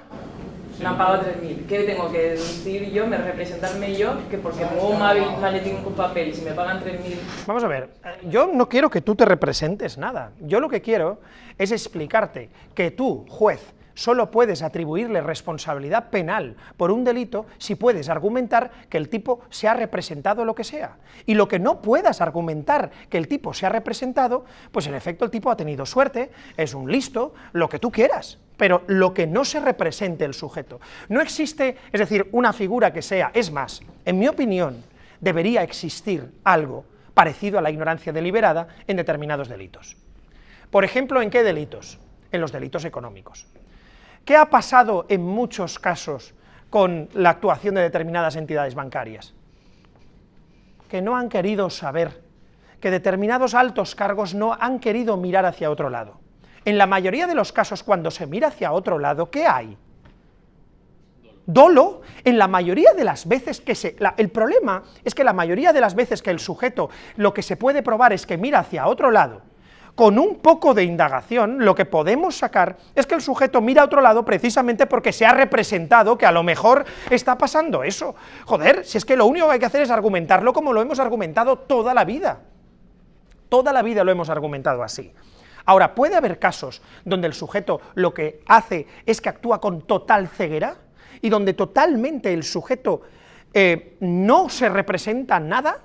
Me han pagado 3.000. ¿Qué tengo que deducir yo, representarme yo, que porque muevo un maletín con papeles y me pagan 3.000? Vamos a ver, yo no quiero que tú te representes nada. Yo lo que quiero es explicarte que tú, juez, solo puedes atribuirle responsabilidad penal por un delito si puedes argumentar que el tipo se ha representado lo que sea. Y lo que no puedas argumentar que el tipo se ha representado, pues en efecto el tipo ha tenido suerte, es un listo, lo que tú quieras, pero lo que no se represente el sujeto. No existe, es decir, una figura que sea, es más, en mi opinión, debería existir algo parecido a la ignorancia deliberada en determinados delitos. Por ejemplo, ¿en qué delitos? En los delitos económicos. ¿Qué ha pasado en muchos casos con la actuación de determinadas entidades bancarias? Que no han querido saber, que determinados altos cargos no han querido mirar hacia otro lado. En la mayoría de los casos, cuando se mira hacia otro lado, ¿qué hay? Dolo. En la mayoría de las veces que el problema es que la mayoría de las veces que el sujeto lo que se puede probar es que mira hacia otro lado, con un poco de indagación, lo que podemos sacar es que el sujeto mira a otro lado precisamente porque se ha representado que a lo mejor está pasando eso. Joder, si es que lo único que hay que hacer es argumentarlo como lo hemos argumentado toda la vida. Toda la vida lo hemos argumentado así. Ahora, ¿puede haber casos donde el sujeto lo que hace es que actúa con total ceguera y donde totalmente el sujeto no se representa nada?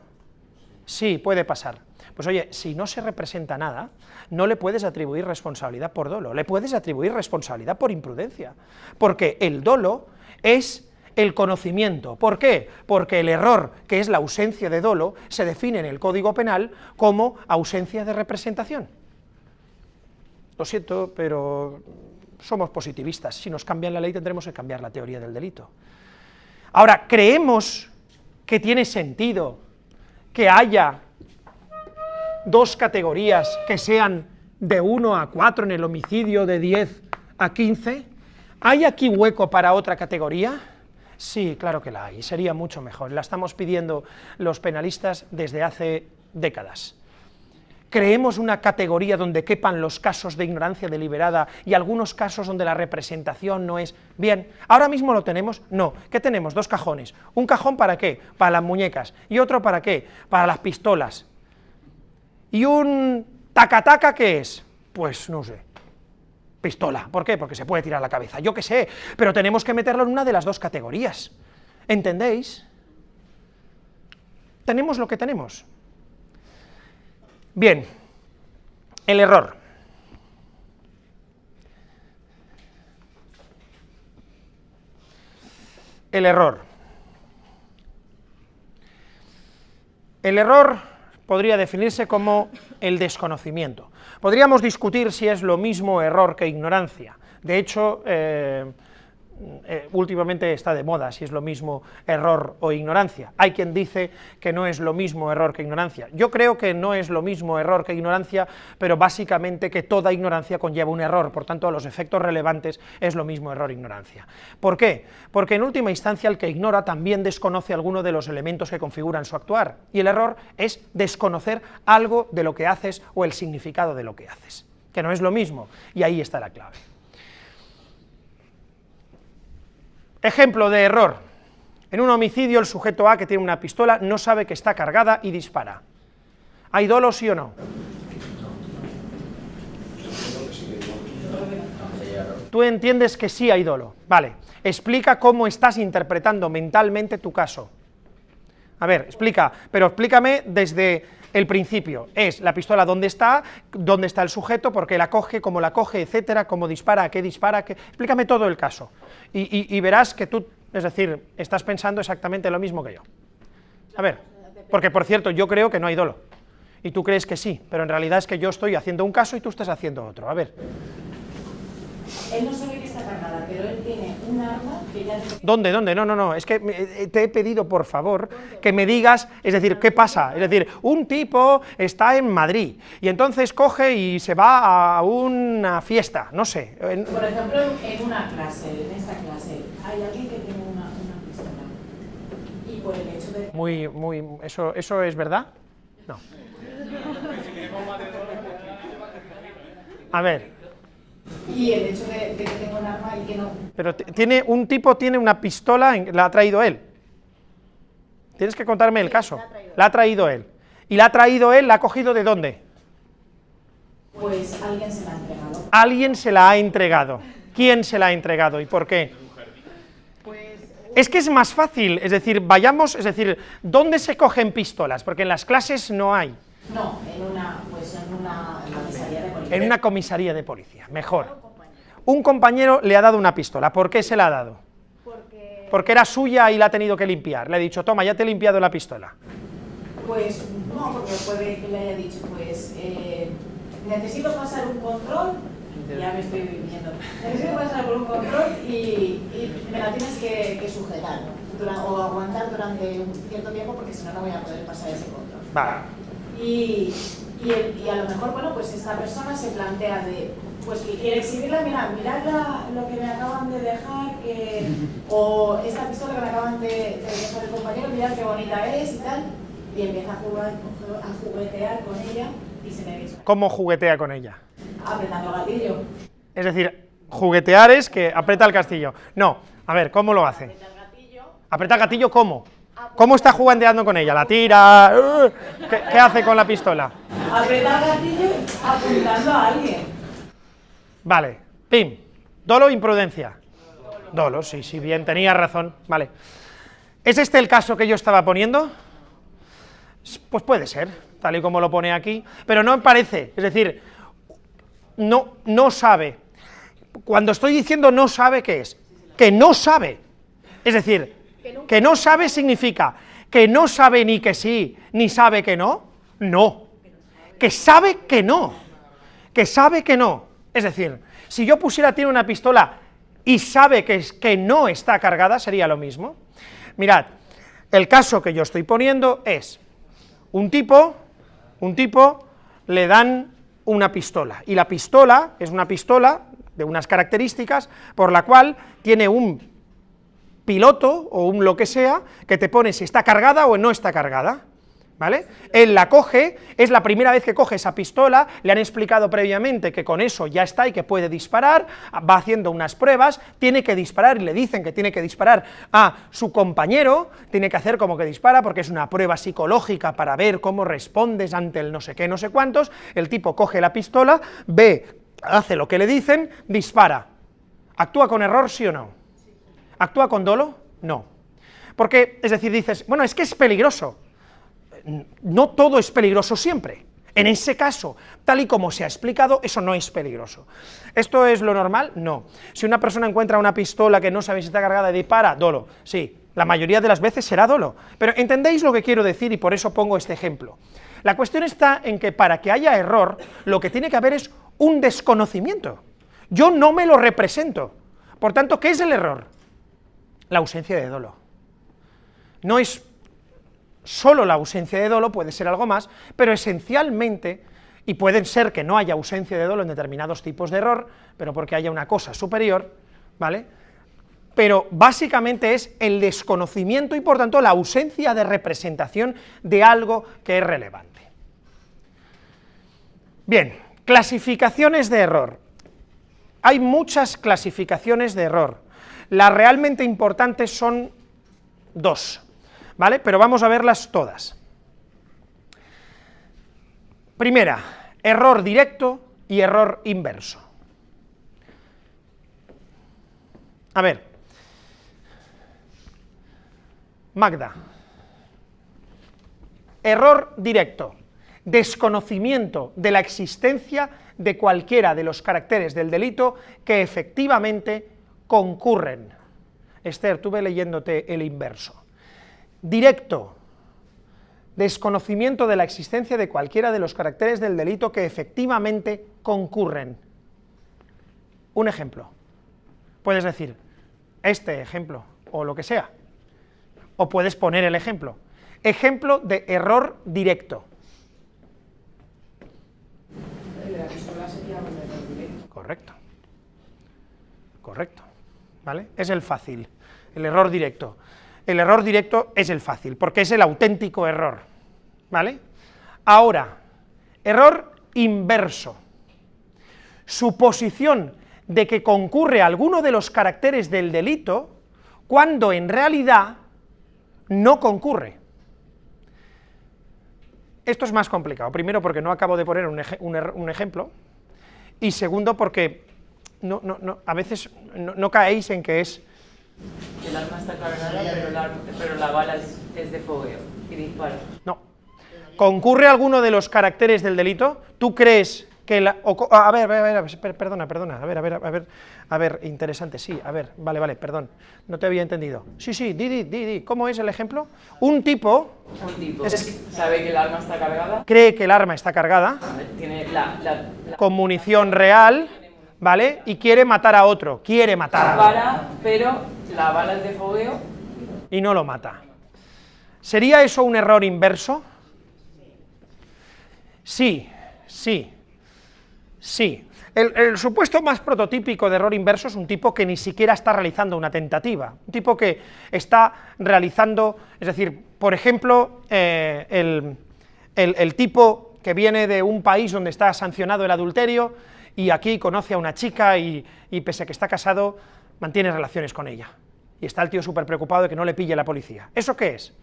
Sí, puede pasar. Pues oye, si no se representa nada, no le puedes atribuir responsabilidad por dolo, le puedes atribuir responsabilidad por imprudencia, porque el dolo es el conocimiento. ¿Por qué? Porque el error, que es la ausencia de dolo, se define en el Código Penal como ausencia de representación. Lo siento, pero somos positivistas, si nos cambian la ley tendremos que cambiar la teoría del delito. Ahora, ¿creemos que tiene sentido que haya dos categorías que sean de 1 a 4 en el homicidio, de 10 a 15? ¿Hay aquí hueco para otra categoría? Sí, claro que la hay, sería mucho mejor. La estamos pidiendo los penalistas desde hace décadas. ¿Creemos una categoría donde quepan los casos de ignorancia deliberada y algunos casos donde la representación no es bien? ¿Ahora mismo lo tenemos? No. ¿Qué tenemos? Dos cajones. ¿Un cajón para qué? Para las muñecas. ¿Y otro para qué? Para las pistolas. ¿Y un taca-taca qué es? Pues no sé. Pistola. ¿Por qué? Porque se puede tirar la cabeza. Yo qué sé, pero tenemos que meterlo en una de las dos categorías. ¿Entendéis? tenemos lo que tenemos. Bien, el error. El error. El error podría definirse como el desconocimiento. Podríamos discutir si es lo mismo error que ignorancia. De hecho, últimamente está de moda si es lo mismo error o ignorancia. Hay quien dice que no es lo mismo error que ignorancia. Yo creo que no es lo mismo error que ignorancia, pero básicamente que toda ignorancia conlleva un error, por tanto a los efectos relevantes es lo mismo error e ignorancia. ¿Por qué? Porque en última instancia el que ignora también desconoce alguno de los elementos que configuran su actuar, y el error es desconocer algo de lo que haces o el significado de lo que haces, que no es lo mismo, y ahí está la clave. Ejemplo de error. En un homicidio el sujeto A, que tiene una pistola, no sabe que está cargada y dispara. ¿Hay dolo, sí o no? Tú entiendes que sí hay dolo. Vale, explica cómo estás interpretando mentalmente tu caso. A ver, explica, pero explícame desde el principio. Es la pistola, dónde está el sujeto, por qué la coge, cómo la coge, etcétera, cómo dispara, a qué dispara, explícame todo el caso. Y verás que tú, es decir, estás pensando exactamente lo mismo que yo. A ver, porque por cierto, yo creo que no hay dolo, y tú crees que sí, pero en realidad es que yo estoy haciendo un caso y tú estás haciendo otro. A ver. Él no sabe que está cargada, pero él tiene un arma que ya... ¿Dónde? No, es que te he pedido, por favor, que me digas, es decir, ¿qué pasa? Es decir, un tipo está en Madrid, y entonces coge y se va a una fiesta, no sé. Por ejemplo, en una clase, en esta clase, hay alguien que tiene una pistola, y por el hecho de... ¿Eso es verdad? No. A ver. Y el hecho de que tenga un arma y que no... Pero un tipo tiene una pistola, la ha traído él. Tienes que contarme el caso. La ha traído él. ¿Y la ha traído él, la ha cogido de dónde? Pues alguien se la ha entregado. Alguien se la ha entregado. ¿Quién se la ha entregado y por qué? Es que es más fácil, es decir, ¿dónde se cogen pistolas? Porque en las clases no hay. No, en una comisaría de policía. En una comisaría de policía, mejor. Un compañero le ha dado una pistola. ¿Por qué se la ha dado? Porque era suya y la ha tenido que limpiar. Le ha dicho, toma, ya te he limpiado la pistola. Pues no, porque puede que le haya dicho, pues necesito pasar un control, ya me estoy viendo, necesito pasar por un control y me la tienes que sujetar o aguantar durante un cierto tiempo porque si no, no voy a poder pasar ese control. Vale. Y a lo mejor, bueno, pues esta persona se plantea pues que quiere exhibirla, mirad lo que me acaban de dejar, o esta pistola que me acaban de dejar el compañero, mirad qué bonita es y tal, y empieza a juguetear con ella y se me dice. ¿Cómo juguetea con ella? Apretando el gatillo. Es decir, juguetear es que aprieta el castillo. No, a ver, ¿cómo lo hace? ¿Aprieta el gatillo cómo? ¿Cómo está jugueteando con ella? ¿La tira? ¿Qué hace con la pistola? Aprieta el gatillo apuntando a alguien. Vale, pim. ¿Dolo o imprudencia? Dolo, sí, bien, tenía razón, vale. ¿Es este el caso que yo estaba poniendo? Pues puede ser, tal y como lo pone aquí, pero no me parece, es decir, no sabe. Cuando estoy diciendo no sabe, ¿qué es? Que no sabe, es decir, que no sabe significa que no sabe ni que sí, ni sabe que no, que sabe que no, es decir, si yo pusiera tiene una pistola y sabe que no está cargada, sería lo mismo. Mirad, el caso que yo estoy poniendo es, un tipo le dan una pistola, y la pistola es una pistola de unas características por la cual tiene un piloto o un lo que sea que te pone si está cargada o no está cargada, ¿vale? Él la coge, es la primera vez que coge esa pistola, le han explicado previamente que con eso ya está y que puede disparar, va haciendo unas pruebas, tiene que disparar y le dicen que tiene que disparar a su compañero, tiene que hacer como que dispara porque es una prueba psicológica para ver cómo respondes ante el no sé qué, no sé cuántos, el tipo coge la pistola, ve, hace lo que le dicen, dispara. ¿Actúa con error, sí o no? ¿Actúa con dolo? No. Porque, es decir, dices, bueno, es que es peligroso. no todo es peligroso siempre. En ese caso, tal y como se ha explicado, eso no es peligroso. ¿Esto es lo normal? No. Si una persona encuentra una pistola que no sabe si está cargada y dispara, dolo. Sí, la mayoría de las veces será dolo. Pero entendéis lo que quiero decir y por eso pongo este ejemplo. La cuestión está en que para que haya error, lo que tiene que haber es un desconocimiento. Yo no me lo represento. Por tanto, ¿qué es el error? La ausencia de dolo. No es solo la ausencia de dolo, puede ser algo más, pero esencialmente, y pueden ser que no haya ausencia de dolo en determinados tipos de error, pero porque haya una cosa superior, ¿vale? Pero básicamente es el desconocimiento y por tanto la ausencia de representación de algo que es relevante. Bien, clasificaciones de error. Hay muchas clasificaciones de error. Las realmente importantes son dos, ¿vale? Pero vamos a verlas todas. Primera, error directo y error inverso. A ver, Magda, error directo, desconocimiento de la existencia de cualquiera de los caracteres del delito que efectivamente concurren. Esther, tú ve leyéndote el inverso. Directo, desconocimiento de la existencia de cualquiera de los caracteres del delito que efectivamente concurren. Un ejemplo. Puedes decir, este ejemplo, o lo que sea. O puedes poner el ejemplo. Ejemplo de error directo. El de la pistola sería un error directo. Correcto. Correcto. ¿Vale? Es el fácil. El error directo. El error directo es el fácil, porque es el auténtico error, ¿vale? Ahora, error inverso. Suposición de que concurre alguno de los caracteres del delito, cuando en realidad no concurre. Esto es más complicado, primero porque no acabo de poner un ejemplo, y segundo porque a veces no caéis en que es... El arma está cargada, pero la bala es de fogueo y dispara. No. ¿Concurre alguno de los caracteres del delito? ¿Tú crees que la... a ver, perdona, a ver, interesante, sí, a ver, vale, perdón, no te había entendido. Sí, di, ¿cómo es el ejemplo? Un tipo sabe que el arma está cargada, cree que el arma está cargada, tiene con munición real, ¿vale? Y quiere matar a otro, pero la bala es de fogueo y no lo mata. ¿Sería eso un error inverso? Sí. El supuesto más prototípico de error inverso es un tipo que ni siquiera está realizando una tentativa, un tipo que está realizando, es decir, por ejemplo, el tipo que viene de un país donde está sancionado el adulterio y aquí conoce a una chica y pese a que está casado, mantiene relaciones con ella. Y está el tío súper preocupado de que no le pille la policía. ¿Eso qué es?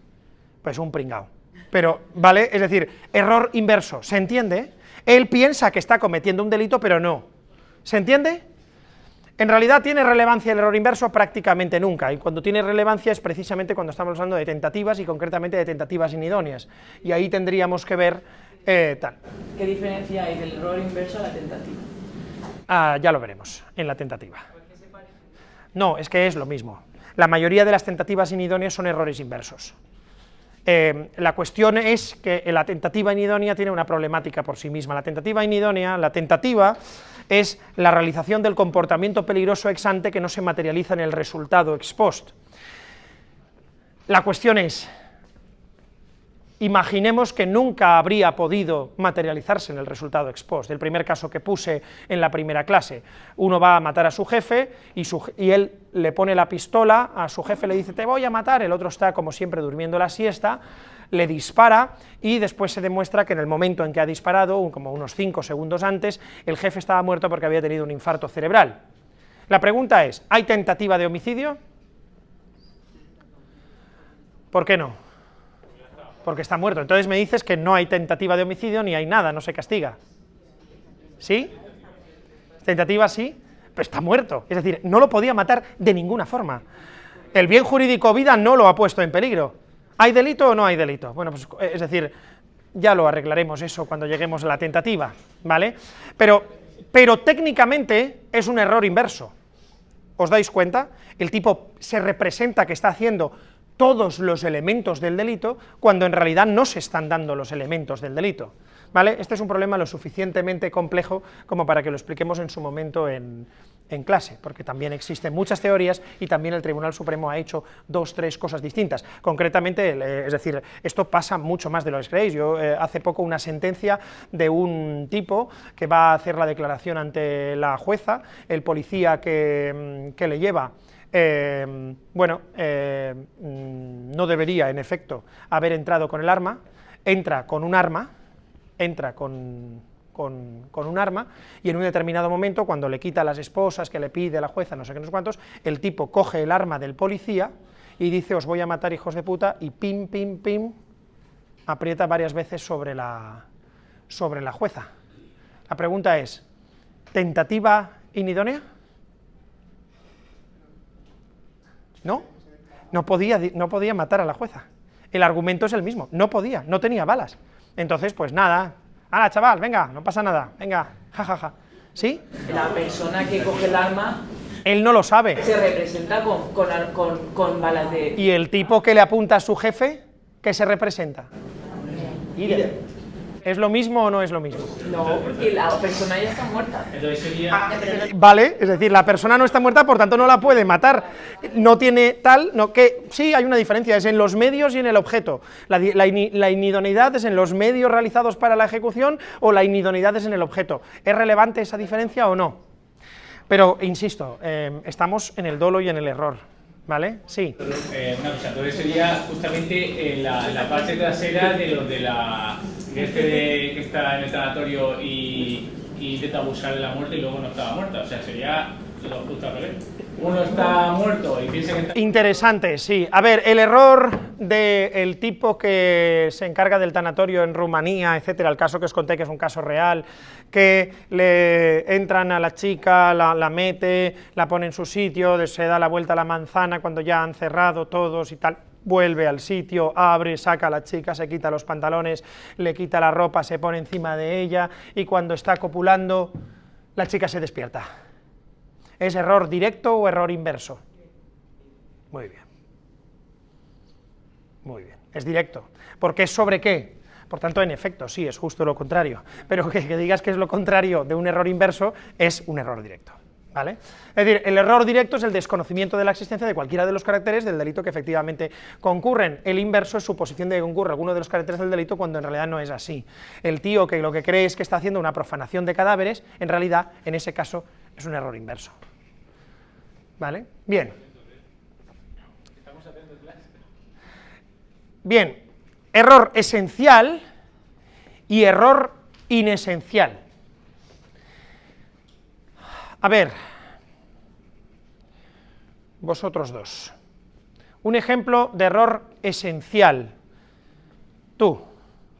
Pues un pringao. Pero, ¿vale? Es decir, error inverso, ¿se entiende? Él piensa que está cometiendo un delito, pero no. ¿Se entiende? En realidad, ¿tiene relevancia el error inverso? Prácticamente nunca, y cuando tiene relevancia es precisamente cuando estamos hablando de tentativas, y concretamente de tentativas inidóneas, y ahí tendríamos que ver tal. ¿Qué diferencia hay del error inverso a la tentativa? Ya lo veremos, en la tentativa. No, es que es lo mismo. La mayoría de las tentativas inidóneas son errores inversos. La cuestión es que la tentativa inidónea tiene una problemática por sí misma. La tentativa es la realización del comportamiento peligroso ex ante que no se materializa en el resultado ex post. La cuestión es, imaginemos que nunca habría podido materializarse en el resultado ex post. El primer caso que puse en la primera clase, uno va a matar a su jefe y él le pone la pistola a su jefe, le dice te voy a matar, el otro está como siempre durmiendo la siesta, le dispara y después se demuestra que en el momento en que ha disparado, como unos 5 segundos antes, el jefe estaba muerto porque había tenido un infarto cerebral. La pregunta es, ¿hay tentativa de homicidio? ¿Por qué no? Porque está muerto. Entonces me dices que no hay tentativa de homicidio ni hay nada, no se castiga. ¿Sí? ¿Tentativa sí? Pero está muerto. Es decir, no lo podía matar de ninguna forma. El bien jurídico vida no lo ha puesto en peligro. ¿Hay delito o no hay delito? Bueno, pues es decir, ya lo arreglaremos eso cuando lleguemos a la tentativa, ¿vale? Pero técnicamente es un error inverso. ¿Os dais cuenta? El tipo se representa que está haciendo todos los elementos del delito, cuando en realidad no se están dando los elementos del delito, ¿vale? Este es un problema lo suficientemente complejo como para que lo expliquemos en su momento en clase, porque también existen muchas teorías y también el Tribunal Supremo ha hecho 2 o 3 cosas distintas. Concretamente, es decir, esto pasa mucho más de lo que creéis. Yo hace poco una sentencia de un tipo que va a hacer la declaración ante la jueza, el policía que le lleva, no debería, en efecto, haber entrado con el arma, entra con un arma, un arma, y en un determinado momento, cuando le quita a las esposas, que le pide a la jueza, no sé qué, no sé cuántos, el tipo coge el arma del policía y dice, os voy a matar, hijos de puta, y pim, pim, pim, aprieta varias veces sobre la jueza. La pregunta es, ¿tentativa inidónea? ¿No? No podía matar a la jueza. El argumento es el mismo, no podía, no tenía balas. Entonces, pues nada, ¡hala, chaval, venga, no pasa nada, venga, jajaja! ¿Sí? La persona que coge el arma... Él no lo sabe. Se representa con balas de... ¿Y el tipo que le apunta a su jefe, qué se representa? ¿Es lo mismo o no es lo mismo? No, porque la persona ya está muerta. Entonces sería... Vale, es decir, la persona no está muerta, por tanto no la puede matar. No tiene tal, no, que sí hay una diferencia, es en los medios y en el objeto. La inidoneidad es en los medios realizados para la ejecución o la inidoneidad es en el objeto. ¿Es relevante esa diferencia o no? Pero, insisto, estamos en el dolo y en el error, ¿vale? Sí. Una cosa, entonces sería justamente la parte trasera de lo de que está en el tanatorio y intenta buscarle la muerte y luego no estaba muerta, o sea, sería lo justo al revés. Uno está muerto y piensa que está... Interesante, sí. A ver, el error del tipo que se encarga del tanatorio en Rumanía, etcétera, el caso que os conté, que es un caso real, que le entran a la chica, la mete, la pone en su sitio, se da la vuelta a la manzana cuando ya han cerrado todos y tal, vuelve al sitio, abre, saca a la chica, se quita los pantalones, le quita la ropa, se pone encima de ella y cuando está copulando, la chica se despierta. ¿Es error directo o error inverso? Muy bien. Muy bien. Es directo. ¿Porque es sobre qué? Por tanto, en efecto, sí, es justo lo contrario. Pero que digas que es lo contrario de un error inverso es un error directo, ¿vale? Es decir, el error directo es el desconocimiento de la existencia de cualquiera de los caracteres del delito que efectivamente concurren. El inverso es suposición de que concurre alguno de los caracteres del delito cuando en realidad no es así. El tío que lo que cree es que está haciendo una profanación de cadáveres, en realidad, en ese caso, es un error inverso. ¿Vale? Bien. Bien, error esencial y error inesencial. A ver, vosotros dos. Un ejemplo de error esencial. Tú,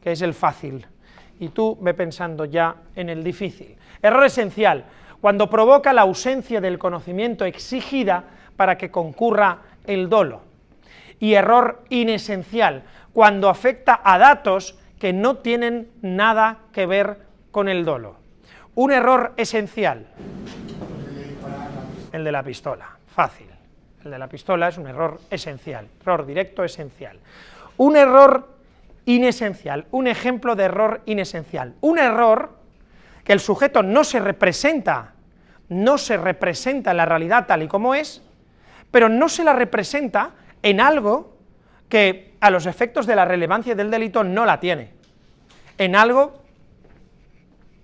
que es el fácil, y tú ve pensando ya en el difícil. Error esencial, cuando provoca la ausencia del conocimiento exigida para que concurra el dolo. Y error inesencial, cuando afecta a datos que no tienen nada que ver con el dolo. Un error esencial, el de la pistola, fácil. El de la pistola es un error esencial, error directo esencial. Un error inesencial, un ejemplo de error inesencial. Un error que el sujeto no se representa en la realidad tal y como es, pero no se la representa en algo que a los efectos de la relevancia del delito no la tiene, en algo,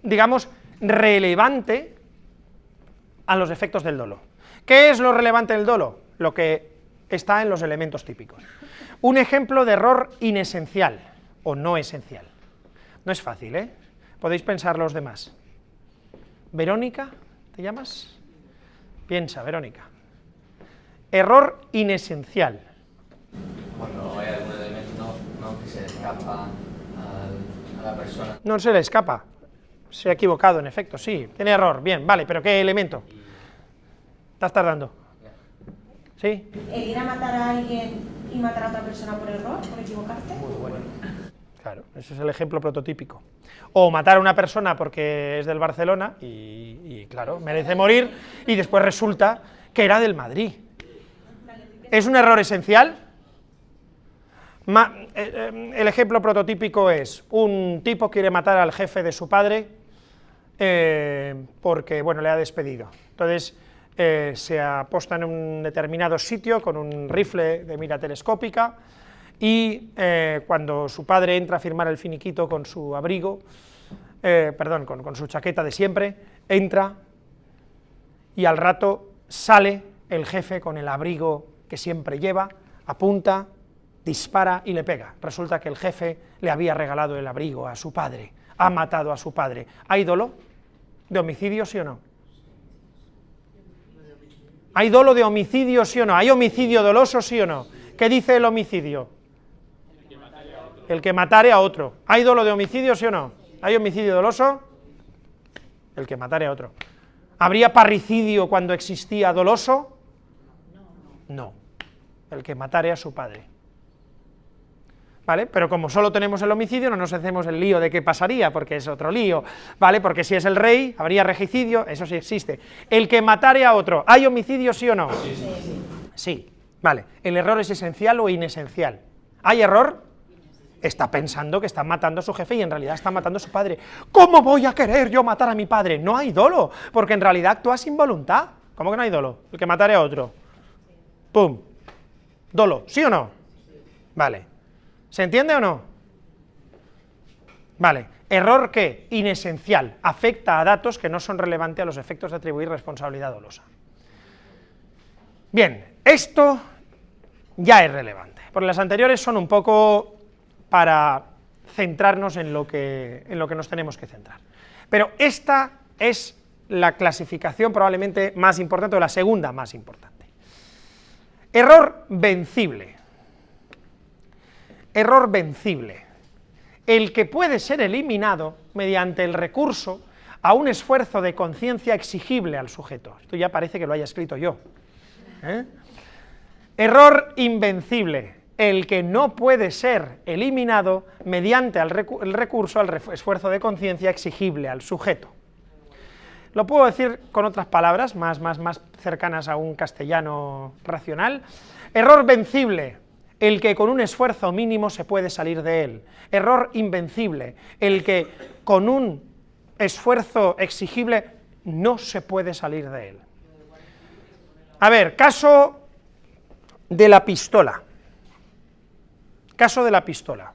digamos, relevante a los efectos del dolo. ¿Qué es lo relevante del dolo? Lo que está en los elementos típicos. Un ejemplo de error inesencial, o no esencial. No es fácil, ¿eh? Podéis pensar los demás. Verónica, ¿te llamas? Piensa, Verónica. Error inesencial. Cuando hay algún elemento que se le escapa a la persona. No se le escapa. Se ha equivocado, en efecto, sí. Tiene error, bien, vale, pero ¿qué elemento? Estás tardando. ¿Sí? El ir a matar a alguien y matar a otra persona por error, por equivocarte? Muy bueno. Claro, ese es el ejemplo prototípico. O matar a una persona porque es del Barcelona y claro, merece morir, y después resulta que era del Madrid. ¿Es un error esencial? El ejemplo prototípico es, un tipo quiere matar al jefe de su padre porque, bueno, le ha despedido. Entonces, se aposta en un determinado sitio con un rifle de mira telescópica y cuando su padre entra a firmar el finiquito con su abrigo, con su chaqueta de siempre, entra y al rato sale el jefe con el abrigo que siempre lleva, apunta, dispara y le pega. Resulta que el jefe le había regalado el abrigo a su padre, ha matado a su padre. ¿Hay dolo de homicidio, sí o no? ¿Hay dolo de homicidio, sí o no? ¿Hay homicidio doloso, sí o no? ¿Qué dice el homicidio? El que matare a otro. ¿Hay dolo de homicidio, sí o no? ¿Hay homicidio doloso? El que matare a otro. ¿Habría parricidio cuando existía doloso? No. El que matare a su padre. ¿Vale? Pero como solo tenemos el homicidio, no nos hacemos el lío de qué pasaría, porque es otro lío, ¿vale? Porque si es el rey, habría regicidio, eso sí existe. El que matare a otro, ¿hay homicidio, sí o no? Sí, vale. ¿El error es esencial o inesencial? ¿Hay error? Está pensando que está matando a su jefe y en realidad está matando a su padre. ¿Cómo voy a querer yo matar a mi padre? No hay dolo, porque en realidad actúa sin voluntad. ¿Cómo que no hay dolo? El que matare a otro. ¡Pum! Dolo, ¿sí o no? Vale. ¿Se entiende o no? Vale. ¿Error qué? Inesencial. Afecta a datos que no son relevantes a los efectos de atribuir responsabilidad dolosa. Bien, esto ya es relevante, porque las anteriores son un poco para centrarnos en lo que nos tenemos que centrar. Pero esta es la clasificación probablemente más importante, o la segunda más importante. Error vencible. Error vencible, el que puede ser eliminado mediante el recurso a un esfuerzo de conciencia exigible al sujeto. Esto ya parece que lo haya escrito yo. Error invencible, el que no puede ser eliminado mediante el recurso al esfuerzo de conciencia exigible al sujeto. Lo puedo decir con otras palabras, más cercanas a un castellano racional. Error vencible, el que con un esfuerzo mínimo se puede salir de él. Error invencible, el que con un esfuerzo exigible no se puede salir de él. A ver, caso de la pistola. Caso de la pistola.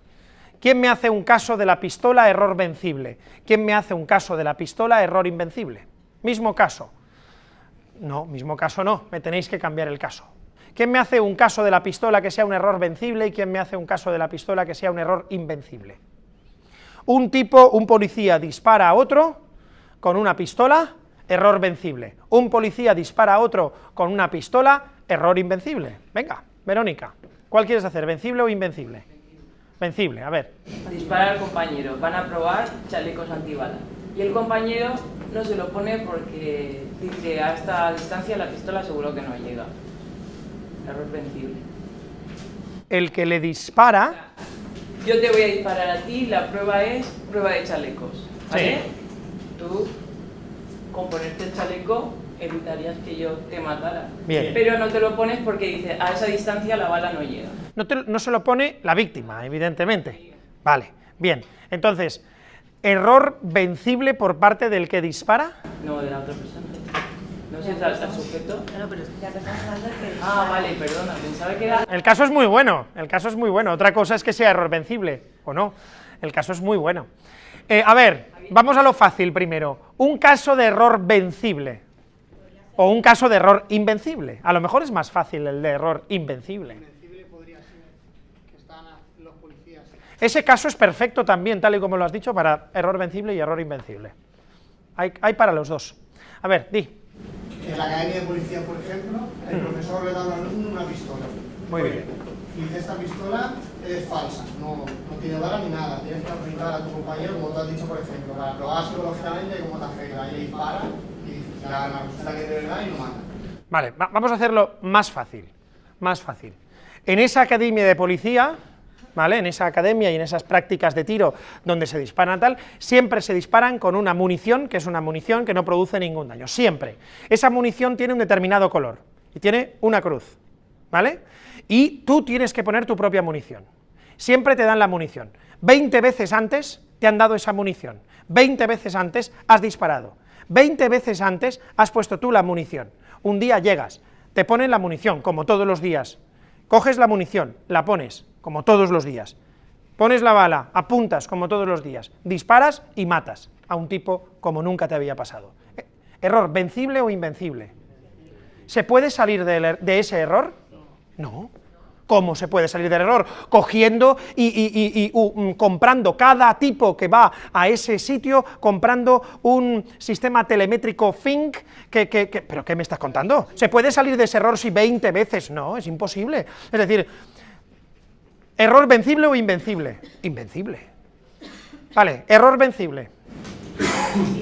¿Quién me hace un caso de la pistola? Error vencible. ¿Quién me hace un caso de la pistola? Error invencible. Mismo caso. No, mismo caso no, me tenéis que cambiar el caso. ¿Quién me hace un caso de la pistola que sea un error vencible y quién me hace un caso de la pistola que sea un error invencible? Un policía dispara a otro con una pistola, error vencible. Un policía dispara a otro con una pistola, error invencible. Venga, Verónica, ¿cuál quieres hacer, vencible o invencible? Vencible, a ver. Dispara al compañero, van a probar chalecos antibalas. Y el compañero no se lo pone porque dice, a esta distancia la pistola seguro que no llega. Error vencible. El que le dispara... Yo te voy a disparar a ti, la prueba es prueba de chalecos, ¿vale? Sí. Tú, con ponerte el chaleco, evitarías que yo te matara. Bien. Pero no te lo pones porque dice, a esa distancia la bala no llega. No se lo pone la víctima, evidentemente. Vale, bien. Entonces, ¿error vencible por parte del que dispara? No, de la otra persona. No sé, ¿al sujeto? No, pero es que ya te estás hablando del que... Ah, vale, perdona, pensaba que era... El caso es muy bueno, otra cosa es que sea error vencible, o no, el caso es muy bueno. A ver, vamos a lo fácil primero, un caso de error vencible, o un caso de error invencible, a lo mejor es más fácil el de error invencible. Invencible podría ser que están los policías. Ese caso es perfecto también, tal y como lo has dicho, para error vencible y error invencible. Hay para los dos. A ver, di. En la academia de policía, por ejemplo, el profesor le da a un alumno una pistola. Muy bien. Y dice, esta pistola es falsa, no tiene bala ni nada. Tienes que aplicar a tu compañero, como tú has dicho, por ejemplo, para probar psicológicamente cómo te afecta. Y le dispara y dice, la resulta que es de verdad y lo mata. Vale, vamos a hacerlo más fácil. Más fácil. En esa academia de policía, ¿vale? En esa academia y en esas prácticas de tiro donde se disparan tal, siempre se disparan con una munición, que es una munición que no produce ningún daño, siempre. Esa munición tiene un determinado color, y tiene una cruz, ¿vale? Y tú tienes que poner tu propia munición. Siempre te dan la munición. 20 veces antes te han dado esa munición, 20 veces antes has disparado, 20 veces antes has puesto tú la munición. Un día llegas, te ponen la munición, como todos los días, coges la munición, la pones, como todos los días, pones la bala, apuntas, como todos los días, disparas y matas a un tipo como nunca te había pasado. ¿Error vencible o invencible? ¿Se puede salir de ese error? No. ¿Cómo se puede salir del error? Cogiendo y comprando cada tipo que va a ese sitio, comprando un sistema telemétrico Fink, ¿pero qué me estás contando? ¿Se puede salir de ese error si 20 veces? No, es imposible. Es decir, ¿error vencible o invencible? Invencible. Vale, error vencible.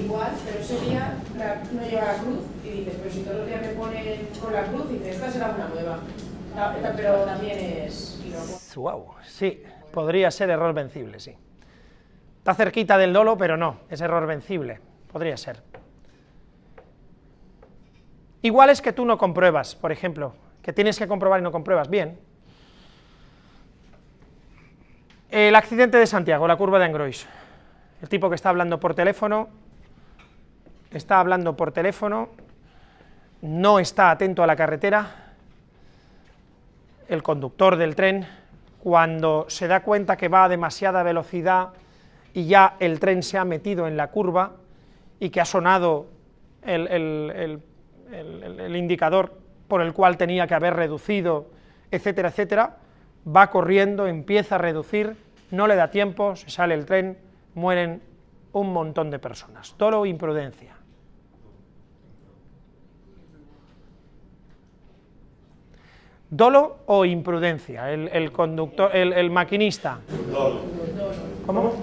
Igual, pero ese día no lleva la cruz y dices, pero si todos los días me ponen con la cruz, y dices, esta será una nueva. Pero también es... Wow, sí, podría ser error vencible, sí. Está cerquita del dolo, pero no, es error vencible, podría ser. Igual es que tú no compruebas, por ejemplo, que tienes que comprobar y no compruebas, bien. El accidente de Santiago, la curva de Angrois. El tipo que está hablando por teléfono, no está atento a la carretera. El conductor del tren, cuando se da cuenta que va a demasiada velocidad y ya el tren se ha metido en la curva y que ha sonado el indicador por el cual tenía que haber reducido, etcétera, etcétera, va corriendo, empieza a reducir, no le da tiempo, se sale el tren, mueren un montón de personas. Dolo o imprudencia. ¿Dolo o imprudencia? El conductor, el maquinista. Dolo. ¿Cómo?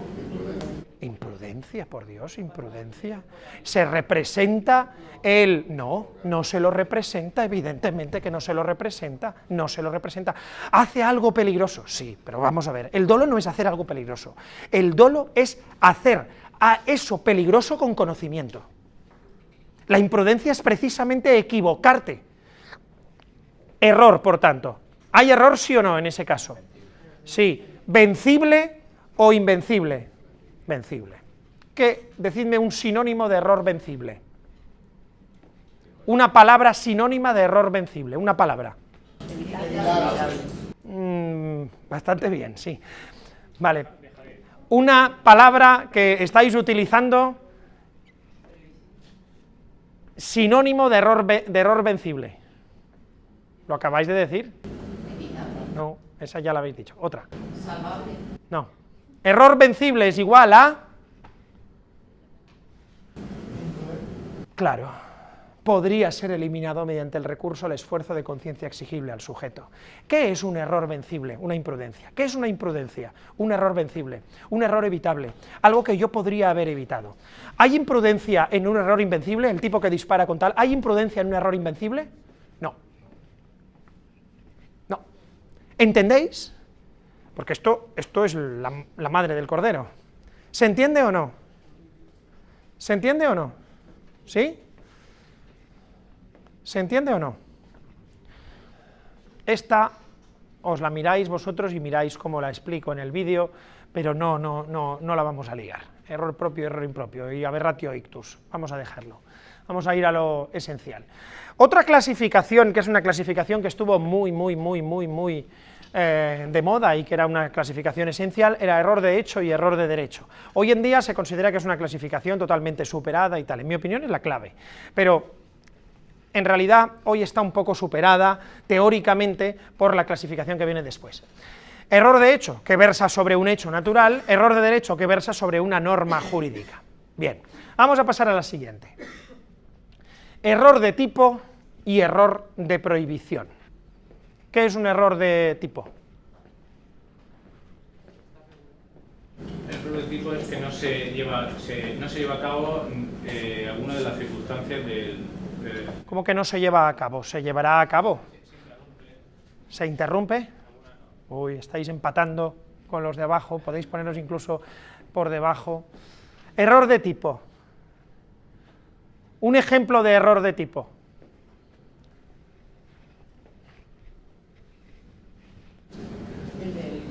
Imprudencia, por Dios, imprudencia. ¿Se representa el...? No, no se lo representa, evidentemente que no se lo representa, no se lo representa. ¿Hace algo peligroso? Sí, pero vamos a ver, el dolo no es hacer algo peligroso, el dolo es hacer a eso peligroso con conocimiento. La imprudencia es precisamente equivocarte. Error, por tanto. ¿Hay error, sí o no, en ese caso? Sí. ¿Vencible o invencible? Vencible. Decidme un sinónimo de error vencible. Una palabra sinónima de error vencible, una palabra. Bastante bien, sí. Vale. Una palabra que estáis utilizando, sinónimo de error vencible. ¿Lo acabáis de decir? No, esa ya la habéis dicho. Otra. Salvable. No. Error vencible es igual a... Claro. Podría ser eliminado mediante el recurso al esfuerzo de conciencia exigible al sujeto. ¿Qué es un error vencible? Una imprudencia. ¿Qué es una imprudencia? Un error vencible, un error evitable, algo que yo podría haber evitado. ¿Hay imprudencia en un error invencible, el tipo que dispara con tal? ¿Hay imprudencia en un error invencible? No. No. ¿Entendéis? Porque esto es la madre del cordero. ¿Se entiende o no? ¿Se entiende o no? ¿Sí? ¿Se entiende o no? Esta os la miráis vosotros y miráis cómo la explico en el vídeo, pero no la vamos a ligar. Error propio, error impropio, y aberratio ictus. Vamos a dejarlo. Vamos a ir a lo esencial. Otra clasificación, que es una clasificación que estuvo muy de moda y que era una clasificación esencial, era error de hecho y error de derecho. Hoy en día se considera que es una clasificación totalmente superada y tal, en mi opinión es la clave, pero en realidad hoy está un poco superada teóricamente por la clasificación que viene después. Error de hecho, que versa sobre un hecho natural, error de derecho, que versa sobre una norma jurídica. Bien, vamos a pasar a la siguiente. Error de tipo y error de prohibición. ¿Qué es un error de tipo? El error de tipo es que no se lleva a cabo alguna de las circunstancias del... ¿Cómo que no se lleva a cabo? Se llevará a cabo. ¿Se interrumpe? Uy, estáis empatando con los de abajo, podéis poneros incluso por debajo. Error de tipo. Un ejemplo de error de tipo. El del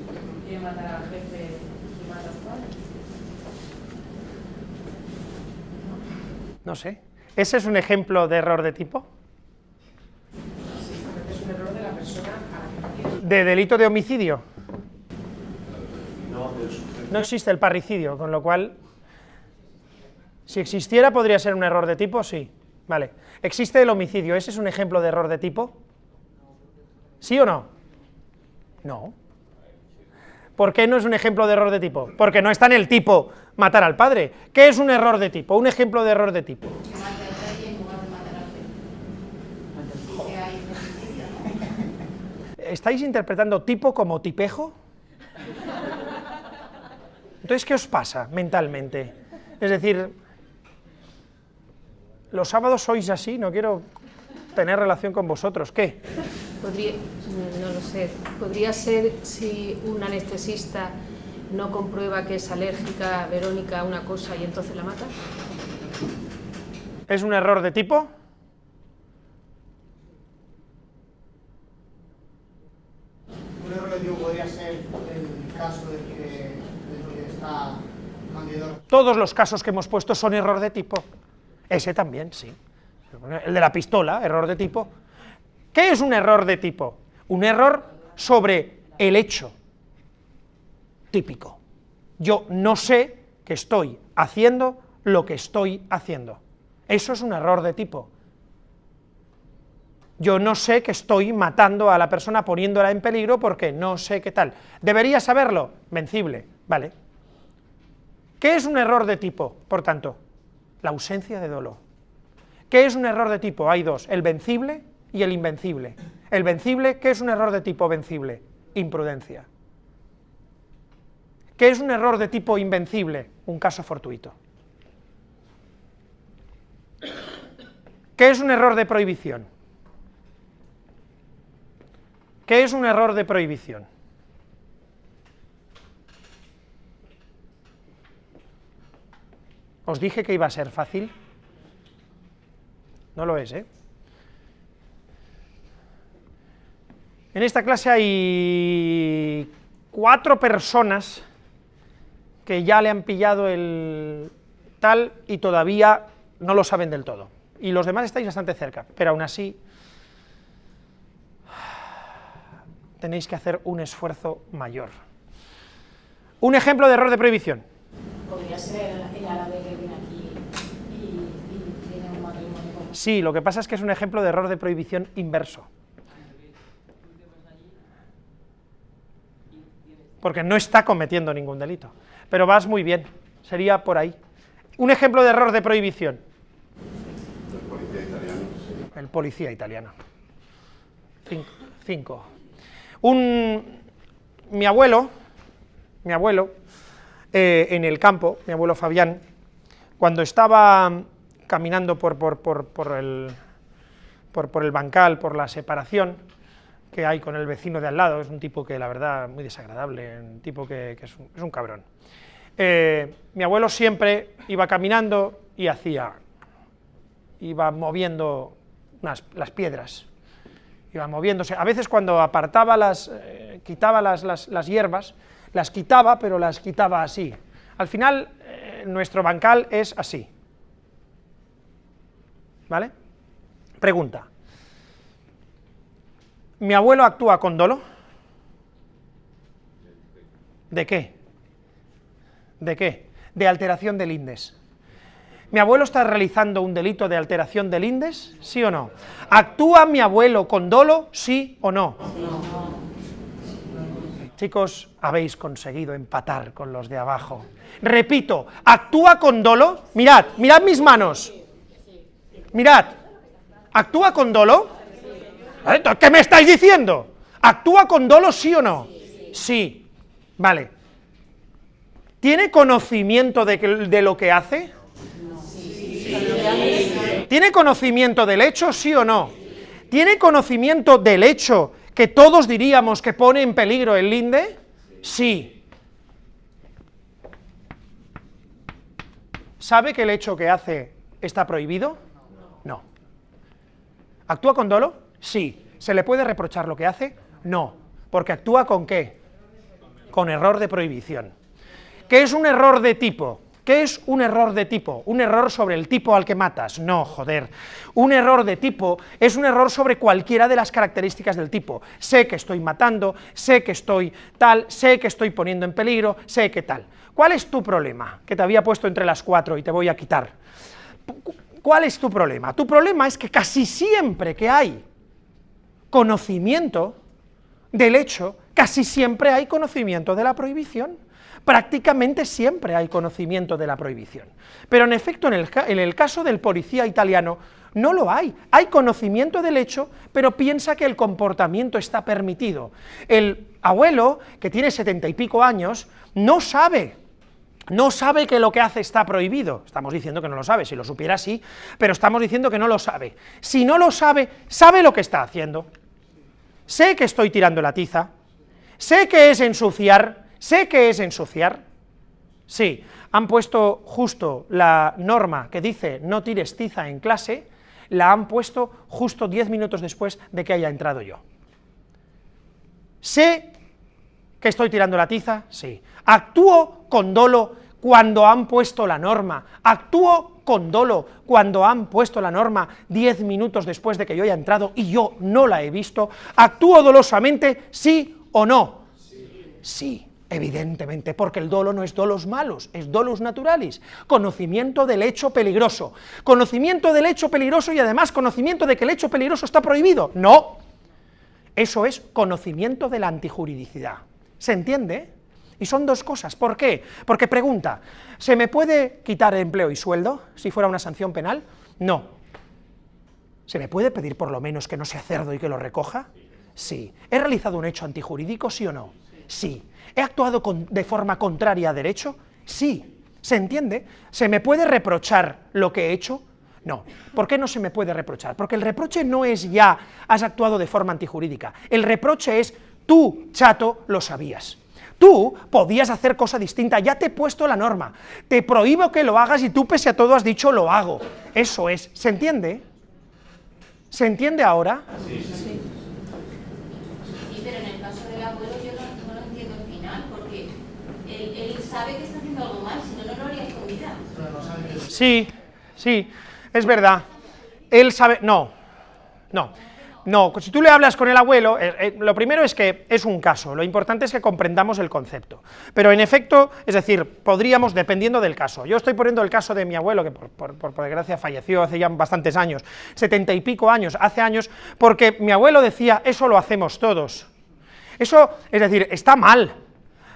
que matar al jefe y mata a su padre. No sé. ¿Ese es un ejemplo de error de tipo? Sí, porque es un error de la persona a la que quiere. ¿De delito de homicidio? No, del sujeto. No existe el parricidio, con lo cual, si existiera, podría ser un error de tipo, sí. Vale. ¿Existe el homicidio? ¿Ese es un ejemplo de error de tipo? ¿Sí o no? No. ¿Por qué no es un ejemplo de error de tipo? Porque no está en el tipo matar al padre. ¿Qué es un error de tipo? Un ejemplo de error de tipo. Que mate al rey en lugar de matar al rey. Y que hay homicidio, ¿no? ¿Estáis interpretando tipo como tipejo? Entonces, ¿qué os pasa mentalmente? Es decir, los sábados sois así, no quiero tener relación con vosotros, ¿qué? Podría, no lo sé, podría ser si un anestesista no comprueba que es alérgica Verónica a una cosa y entonces la mata. ¿Es un error de tipo? Un error de tipo podría ser el caso de que está manteniendo. Todos los casos que hemos puesto son error de tipo. Ese también, sí. El de la pistola, error de tipo. ¿Qué es un error de tipo? Un error sobre el hecho típico. Yo no sé que estoy haciendo lo que estoy haciendo. Eso es un error de tipo. Yo no sé que estoy matando a la persona poniéndola en peligro porque no sé qué tal. ¿Debería saberlo? Vencible, vale. ¿Qué es un error de tipo, por tanto? La ausencia de dolo. ¿Qué es un error de tipo? Hay dos, el vencible y el invencible. El vencible, ¿qué es un error de tipo vencible? Imprudencia. ¿Qué es un error de tipo invencible? Un caso fortuito. ¿Qué es un error de prohibición? ¿Qué es un error de prohibición? Os dije que iba a ser fácil. No lo es, ¿eh? En esta clase hay 4 personas que ya le han pillado el tal y todavía no lo saben del todo. Y los demás estáis bastante cerca, pero aún así tenéis que hacer un esfuerzo mayor. Un ejemplo de error de prohibición. Podría ser el árabe que viene aquí y tiene un matrimonio con... Sí, lo que pasa es que es un ejemplo de error de prohibición inverso. Porque no está cometiendo ningún delito. Pero vas muy bien, sería por ahí. Un ejemplo de error de prohibición. El policía italiano. Sí. El policía italiano. 5. Mi abuelo, en el campo, mi abuelo Fabián, cuando estaba caminando por el bancal, por la separación que hay con el vecino de al lado, es un tipo que la verdad muy desagradable, un tipo que es un cabrón. Mi abuelo siempre iba caminando y iba moviendo las piedras, iba moviéndose. A veces cuando apartaba quitaba las hierbas, las quitaba, pero las quitaba así. Al final, nuestro bancal es así. ¿Vale? Pregunta. ¿Mi abuelo actúa con dolo? ¿De qué? ¿De qué? De alteración del lindes. ¿Mi abuelo está realizando un delito de alteración del lindes? ¿Sí o no? ¿Actúa mi abuelo con dolo? ¿Sí o no? Chicos, habéis conseguido empatar con los de abajo. Repito, ¿actúa con dolo? Mirad mis manos. Mirad, ¿actúa con dolo? ¿Qué me estáis diciendo? ¿Actúa con dolo, sí o no? Sí. Vale. ¿Tiene conocimiento de lo que hace? ¿Tiene conocimiento del hecho, sí o no? ¿Tiene conocimiento del hecho que todos diríamos que pone en peligro el linde? Sí. ¿Sabe que el hecho que hace está prohibido? No. ¿Actúa con dolo? Sí. ¿Se le puede reprochar lo que hace? No. ¿Porque actúa con qué? Con error de prohibición. ¿Qué es un error de tipo? ¿Qué es un error de tipo? ¿Un error sobre el tipo al que matas? No, joder. Un error de tipo es un error sobre cualquiera de las características del tipo. Sé que estoy matando, sé que estoy tal, sé que estoy poniendo en peligro, sé que tal. ¿Cuál es tu problema? Que te había puesto entre las 4 y te voy a quitar. ¿Cuál es tu problema? Tu problema es que casi siempre que hay conocimiento del hecho, casi siempre hay conocimiento de la prohibición. Prácticamente siempre hay conocimiento de la prohibición. Pero en efecto, en el caso del policía italiano, no lo hay. Hay conocimiento del hecho, pero piensa que el comportamiento está permitido. El abuelo, que tiene 70 y pico años, no sabe que lo que hace está prohibido. Estamos diciendo que no lo sabe, si lo supiera sí, pero estamos diciendo que no lo sabe. Si no lo sabe, sabe lo que está haciendo. Sé que estoy tirando la tiza, sé que es ensuciar, sí, han puesto justo la norma que dice no tires tiza en clase, la han puesto justo 10 minutos después de que haya entrado yo. ¿Sé que estoy tirando la tiza? Sí. ¿Actúo con dolo cuando han puesto la norma? ¿Actúo con dolo cuando han puesto la norma 10 minutos después de que yo haya entrado y yo no la he visto? ¿Actúo dolosamente, sí o no? Sí. Evidentemente, porque el dolo no es dolos malos, es dolus naturalis, conocimiento del hecho peligroso. Conocimiento del hecho peligroso y además conocimiento de que el hecho peligroso está prohibido. No, eso es conocimiento de la antijuridicidad. ¿Se entiende? Y son dos cosas. ¿Por qué? Porque pregunta, ¿se me puede quitar empleo y sueldo si fuera una sanción penal? No. ¿Se me puede pedir por lo menos que no sea cerdo y que lo recoja? Sí. ¿He realizado un hecho antijurídico, sí o no? Sí. ¿He actuado de forma contraria a derecho? Sí. ¿Se entiende? ¿Se me puede reprochar lo que he hecho? No. ¿Por qué no se me puede reprochar? Porque el reproche no es ya has actuado de forma antijurídica. El reproche es tú, chato, lo sabías. Tú podías hacer cosa distinta, ya te he puesto la norma. Te prohíbo que lo hagas y tú pese a todo has dicho lo hago. Eso es. ¿Se entiende? ¿Se entiende ahora? Sí, pero en el caso del abuelo yo no lo entiendo al final, porque él sabe que está haciendo algo mal, si no, no lo haría escondida. Sí, sí, es verdad. Él sabe... No, si tú le hablas con el abuelo, lo primero es que es un caso, lo importante es que comprendamos el concepto. Pero en efecto, es decir, podríamos, dependiendo del caso, yo estoy poniendo el caso de mi abuelo, que por desgracia falleció hace ya bastantes años, 70 y pico años, hace años, porque mi abuelo decía, eso lo hacemos todos. Eso, es decir, está mal,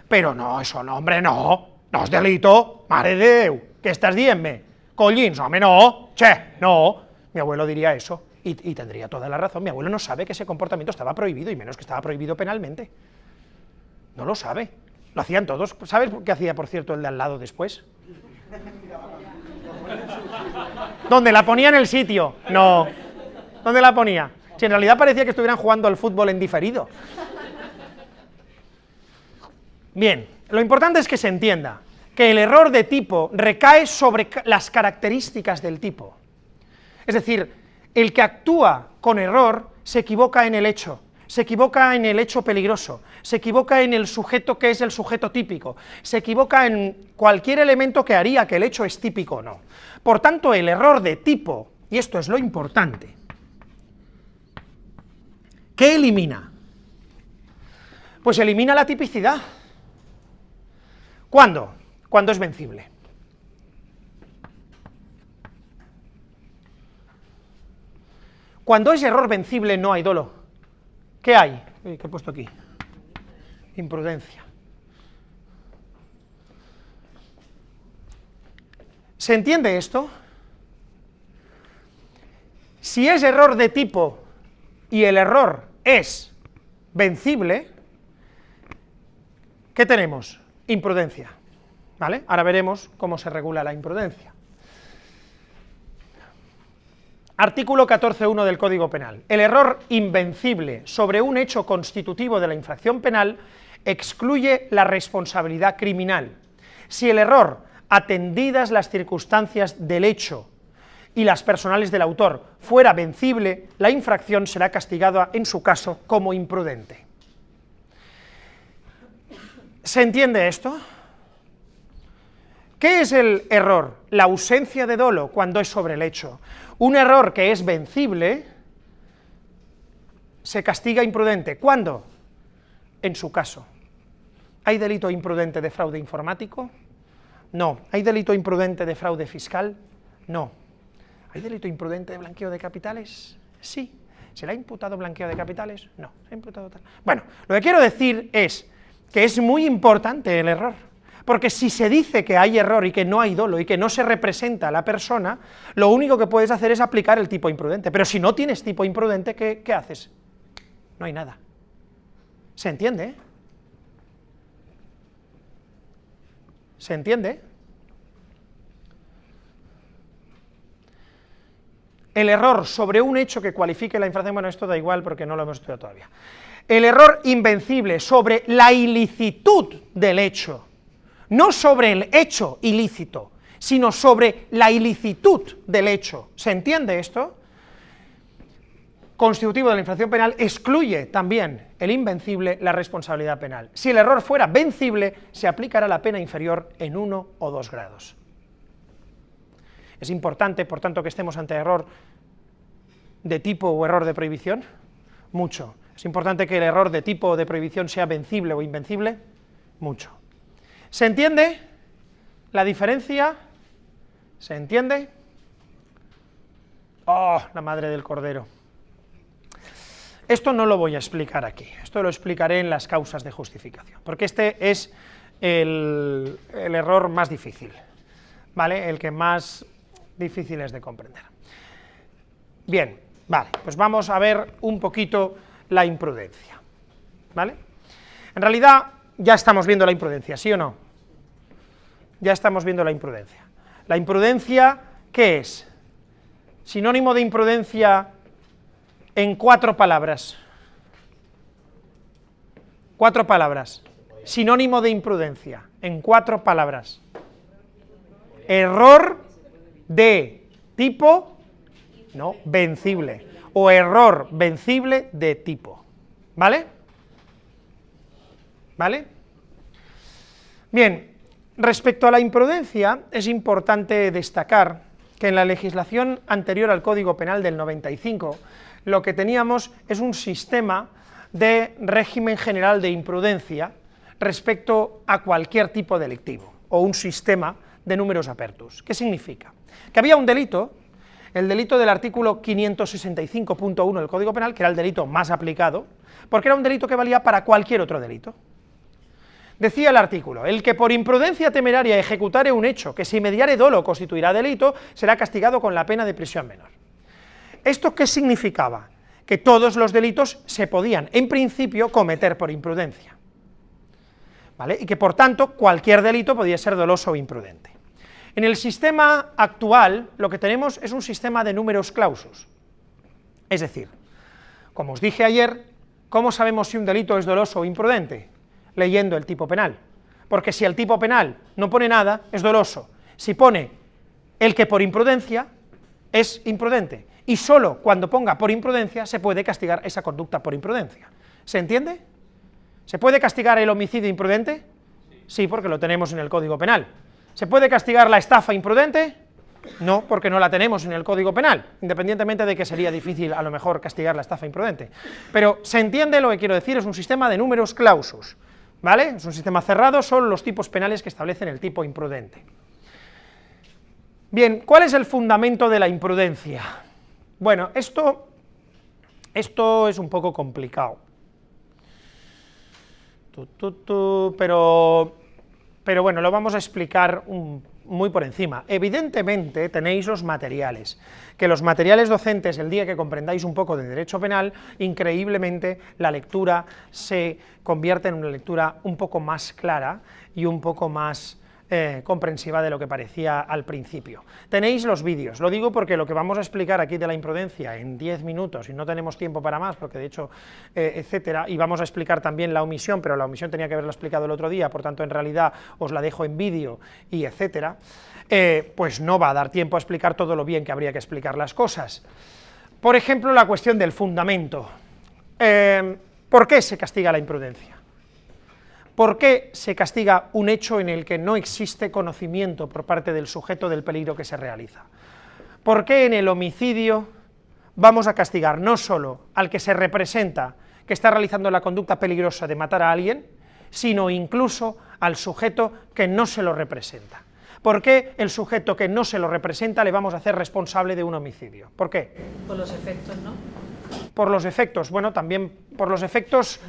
pero no, eso no, hombre, no es delito, mare de Déu, que estás dient-me, collins, home, no, che, no, mi abuelo diría eso. Y tendría toda la razón, mi abuelo no sabe que ese comportamiento estaba prohibido, y menos que estaba prohibido penalmente. No lo sabe, lo hacían todos. ¿Sabes qué hacía, por cierto, el de al lado después? ¿Dónde la ponía en el sitio? No. ¿Dónde la ponía? Si en realidad parecía que estuvieran jugando al fútbol en diferido. Bien, lo importante es que se entienda que el error de tipo recae sobre las características del tipo. Es decir, el que actúa con error se equivoca en el hecho, se equivoca en el hecho peligroso, se equivoca en el sujeto que es el sujeto típico, se equivoca en cualquier elemento que haría que el hecho es típico o no. Por tanto, el error de tipo, y esto es lo importante, ¿qué elimina? Pues elimina la tipicidad. ¿Cuándo? Cuando es vencible. Cuando es error vencible no hay dolo. ¿Qué hay? ¿Qué he puesto aquí? Imprudencia. ¿Se entiende esto? Si es error de tipo y el error es vencible, ¿qué tenemos? Imprudencia. ¿Vale? Ahora veremos cómo se regula la imprudencia. Artículo 14.1 del Código Penal. El error invencible sobre un hecho constitutivo de la infracción penal excluye la responsabilidad criminal. Si el error, atendidas las circunstancias del hecho y las personales del autor, fuera vencible, la infracción será castigada en su caso como imprudente. ¿Se entiende esto? ¿Qué es el error? La ausencia de dolo cuando es sobre el hecho. Un error que es vencible se castiga imprudente. ¿Cuándo? En su caso. ¿Hay delito imprudente de fraude informático? No. ¿Hay delito imprudente de fraude fiscal? No. ¿Hay delito imprudente de blanqueo de capitales? Sí. ¿Se le ha imputado blanqueo de capitales? No. ¿Se ha imputado tal? Bueno, lo que quiero decir es que es muy importante el error, porque si se dice que hay error y que no hay dolo y que no se representa a la persona, lo único que puedes hacer es aplicar el tipo imprudente, pero si no tienes tipo imprudente, ¿qué haces? No hay nada. ¿Se entiende? ¿Se entiende? El error sobre un hecho que cualifique la infracción, bueno, esto da igual porque no lo hemos estudiado todavía. El error invencible sobre la ilicitud del hecho, no sobre el hecho ilícito, sino sobre la ilicitud del hecho. ¿Se entiende esto? Constitutivo de la infracción penal excluye también el invencible la responsabilidad penal. Si el error fuera vencible, se aplicará la pena inferior en 1 o 2 grados. Es importante, por tanto, que estemos ante error de tipo o error de prohibición, mucho. Es importante que el error de tipo de prohibición sea vencible o invencible, mucho. ¿Se entiende la diferencia? ¿Se entiende? ¡Oh, la madre del cordero! Esto no lo voy a explicar aquí, esto lo explicaré en las causas de justificación, porque este es el error más difícil, ¿vale? El que más difícil es de comprender. Bien, vale, pues vamos a ver un poquito la imprudencia, ¿vale? En realidad ya estamos viendo la imprudencia, ¿sí o no? Ya estamos viendo la imprudencia. La imprudencia, ¿qué es? Sinónimo de imprudencia en 4 palabras. 4 palabras. Sinónimo de imprudencia en 4 palabras. Error de tipo, no, vencible, o error vencible de tipo, ¿vale? ¿Vale? Bien, respecto a la imprudencia, es importante destacar que en la legislación anterior al Código Penal del 95, lo que teníamos es un sistema de régimen general de imprudencia respecto a cualquier tipo delictivo, o un sistema de numerus apertus. ¿Qué significa? Que había un delito, el delito del artículo 565.1 del Código Penal, que era el delito más aplicado, porque era un delito que valía para cualquier otro delito. Decía el artículo: el que por imprudencia temeraria ejecutare un hecho que si mediare dolo constituirá delito, será castigado con la pena de prisión menor. ¿Esto qué significaba? Que todos los delitos se podían, en principio, cometer por imprudencia, ¿vale? Y que, por tanto, cualquier delito podía ser doloso o imprudente. En el sistema actual, lo que tenemos es un sistema de numerus clausus, es decir, como os dije ayer, ¿cómo sabemos si un delito es doloso o imprudente? Leyendo el tipo penal, porque si el tipo penal no pone nada, es doloso. Si pone el que por imprudencia, es imprudente, y solo cuando ponga por imprudencia se puede castigar esa conducta por imprudencia. ¿Se entiende? ¿Se puede castigar el homicidio imprudente? Sí, porque lo tenemos en el Código Penal. ¿Se puede castigar la estafa imprudente? No, porque no la tenemos en el Código Penal, independientemente de que sería difícil a lo mejor castigar la estafa imprudente. Pero se entiende lo que quiero decir, es un sistema de numerus clausus, ¿vale? Es un sistema cerrado, son los tipos penales que establecen el tipo imprudente. Bien, ¿cuál es el fundamento de la imprudencia? Bueno, esto es un poco complicado, pero bueno, lo vamos a explicar muy por encima. Evidentemente tenéis los materiales, que los materiales docentes, el día que comprendáis un poco de derecho penal, increíblemente la lectura se convierte en una lectura un poco más clara y un poco más comprensiva de lo que parecía al principio. Tenéis los vídeos, lo digo porque lo que vamos a explicar aquí de la imprudencia en 10 minutos, y no tenemos tiempo para más, porque de hecho, etcétera, y vamos a explicar también la omisión, pero la omisión tenía que haberla explicado el otro día, por tanto en realidad os la dejo en vídeo, y etcétera, pues no va a dar tiempo a explicar todo lo bien que habría que explicar las cosas. Por ejemplo, la cuestión del fundamento. ¿Por qué se castiga la imprudencia? ¿Por qué se castiga un hecho en el que no existe conocimiento por parte del sujeto del peligro que se realiza? ¿Por qué en el homicidio vamos a castigar no solo al que se representa que está realizando la conducta peligrosa de matar a alguien, sino incluso al sujeto que no se lo representa? ¿Por qué el sujeto que no se lo representa le vamos a hacer responsable de un homicidio? ¿Por qué? Por los efectos, ¿no? Por los efectos, bueno, también por los efectos,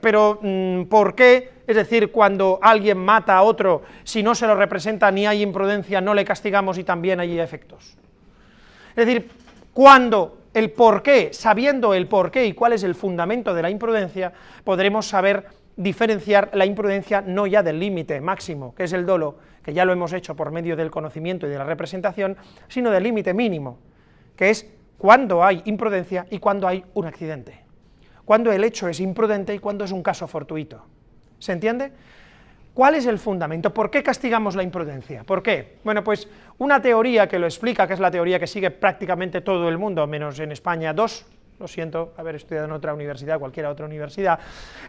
pero ¿por qué? Es decir, cuando alguien mata a otro, si no se lo representa ni hay imprudencia, no le castigamos y también hay efectos. Es decir, cuando el porqué, sabiendo el porqué y cuál es el fundamento de la imprudencia, podremos saber diferenciar la imprudencia no ya del límite máximo, que es el dolo, que ya lo hemos hecho por medio del conocimiento y de la representación, sino del límite mínimo, que es cuando hay imprudencia y cuando hay un accidente, cuando el hecho es imprudente y cuando es un caso fortuito. ¿Se entiende? ¿Cuál es el fundamento? ¿Por qué castigamos la imprudencia? ¿Por qué? Bueno, pues una teoría que lo explica, que es la teoría que sigue prácticamente todo el mundo, menos en España dos, lo siento, haber estudiado en otra universidad, cualquier otra universidad,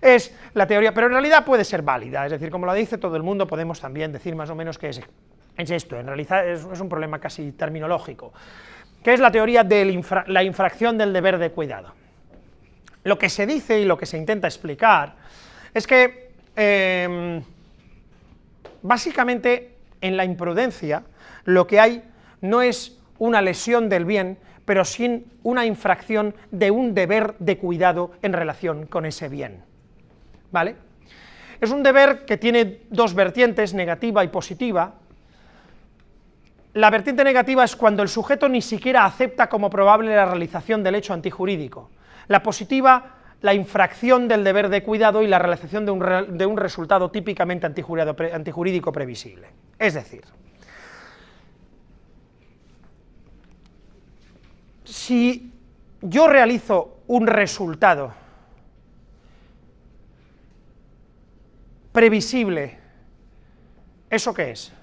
es la teoría, pero en realidad puede ser válida, es decir, como lo dice todo el mundo, podemos también decir más o menos que es esto, en realidad es un problema casi terminológico, que es la teoría de la infracción del deber de cuidado. Lo que se dice y lo que se intenta explicar es que, básicamente, en la imprudencia, lo que hay no es una lesión del bien, pero sin una infracción de un deber de cuidado en relación con ese bien, ¿vale? Es un deber que tiene dos vertientes, negativa y positiva. La vertiente negativa es cuando el sujeto ni siquiera acepta como probable la realización del hecho antijurídico. La positiva, la infracción del deber de cuidado y la realización de un resultado típicamente antijurídico previsible. Es decir, si yo realizo un resultado previsible, ¿eso qué es?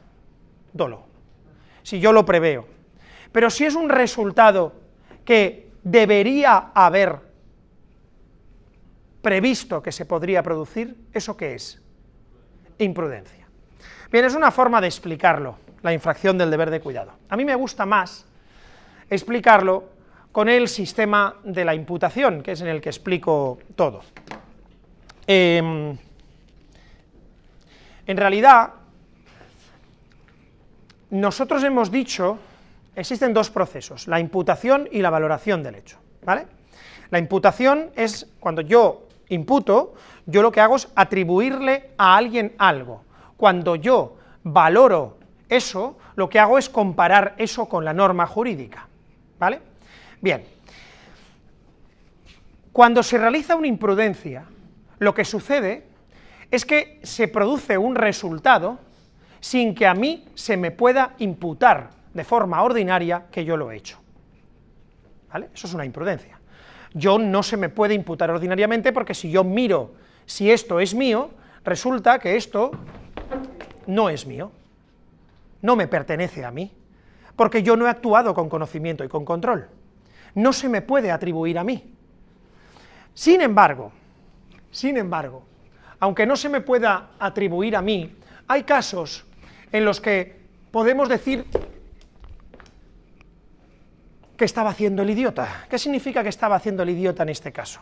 Dolo. Si yo lo preveo. Pero si es un resultado que debería haber previsto que se podría producir, ¿eso qué es? Imprudencia. Bien, es una forma de explicarlo, la infracción del deber de cuidado. A mí me gusta más explicarlo con el sistema de la imputación, que es en el que explico todo. En realidad, nosotros hemos dicho, existen dos procesos, la imputación y la valoración del hecho, ¿vale? La imputación es cuando yo imputo, yo lo que hago es atribuirle a alguien algo. Cuando yo valoro eso, lo que hago es comparar eso con la norma jurídica, ¿vale? Bien, cuando se realiza una imprudencia, lo que sucede es que se produce un resultado sin que a mí se me pueda imputar de forma ordinaria que yo lo he hecho, ¿vale? Eso es una imprudencia. Yo no se me puede imputar ordinariamente porque si yo miro si esto es mío, resulta que esto no es mío, no me pertenece a mí, porque yo no he actuado con conocimiento y con control, no se me puede atribuir a mí. Sin embargo, aunque no se me pueda atribuir a mí, hay casos en los que podemos decir que estaba haciendo el idiota. ¿Qué significa que estaba haciendo el idiota en este caso?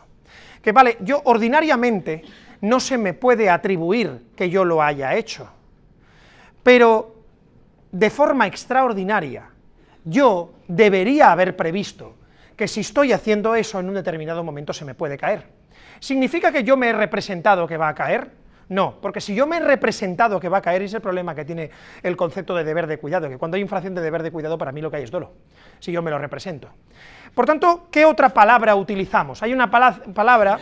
Que vale, yo ordinariamente no se me puede atribuir que yo lo haya hecho, pero de forma extraordinaria yo debería haber previsto que si estoy haciendo eso en un determinado momento se me puede caer. ¿Significa que yo me he representado que va a caer? No, porque si yo me he representado que va a caer, es el problema que tiene el concepto de deber de cuidado, que cuando hay infracción de deber de cuidado para mí lo que hay es dolo, si yo me lo represento. Por tanto, ¿qué otra palabra utilizamos? Hay una palabra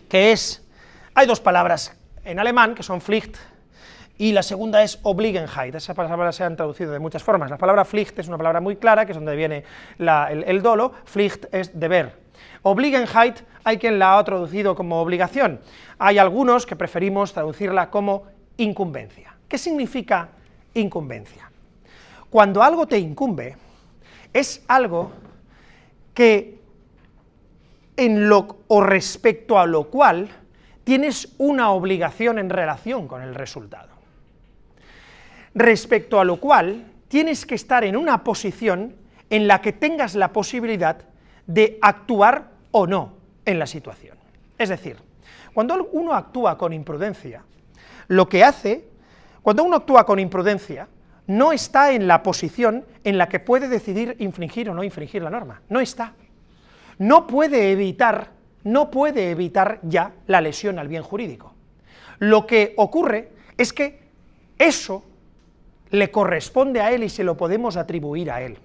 que es, hay dos palabras en alemán que son Pflicht y la segunda es Obliegenheit. Esas palabras se han traducido de muchas formas. La palabra Pflicht es una palabra muy clara, que es donde viene el dolo. Pflicht es deber. Obliegenheit hay quien la ha traducido como obligación. Hay algunos que preferimos traducirla como incumbencia. ¿Qué significa incumbencia? Cuando algo te incumbe, es algo que o respecto a lo cual tienes una obligación en relación con el resultado. Respecto a lo cual tienes que estar en una posición en la que tengas la posibilidad de actuar o no en la situación. Es decir, cuando uno actúa con imprudencia, cuando uno actúa con imprudencia, no está en la posición en la que puede decidir infringir o no infringir la norma, no está. No puede evitar ya la lesión al bien jurídico. Lo que ocurre es que eso le corresponde a él y se lo podemos atribuir a él.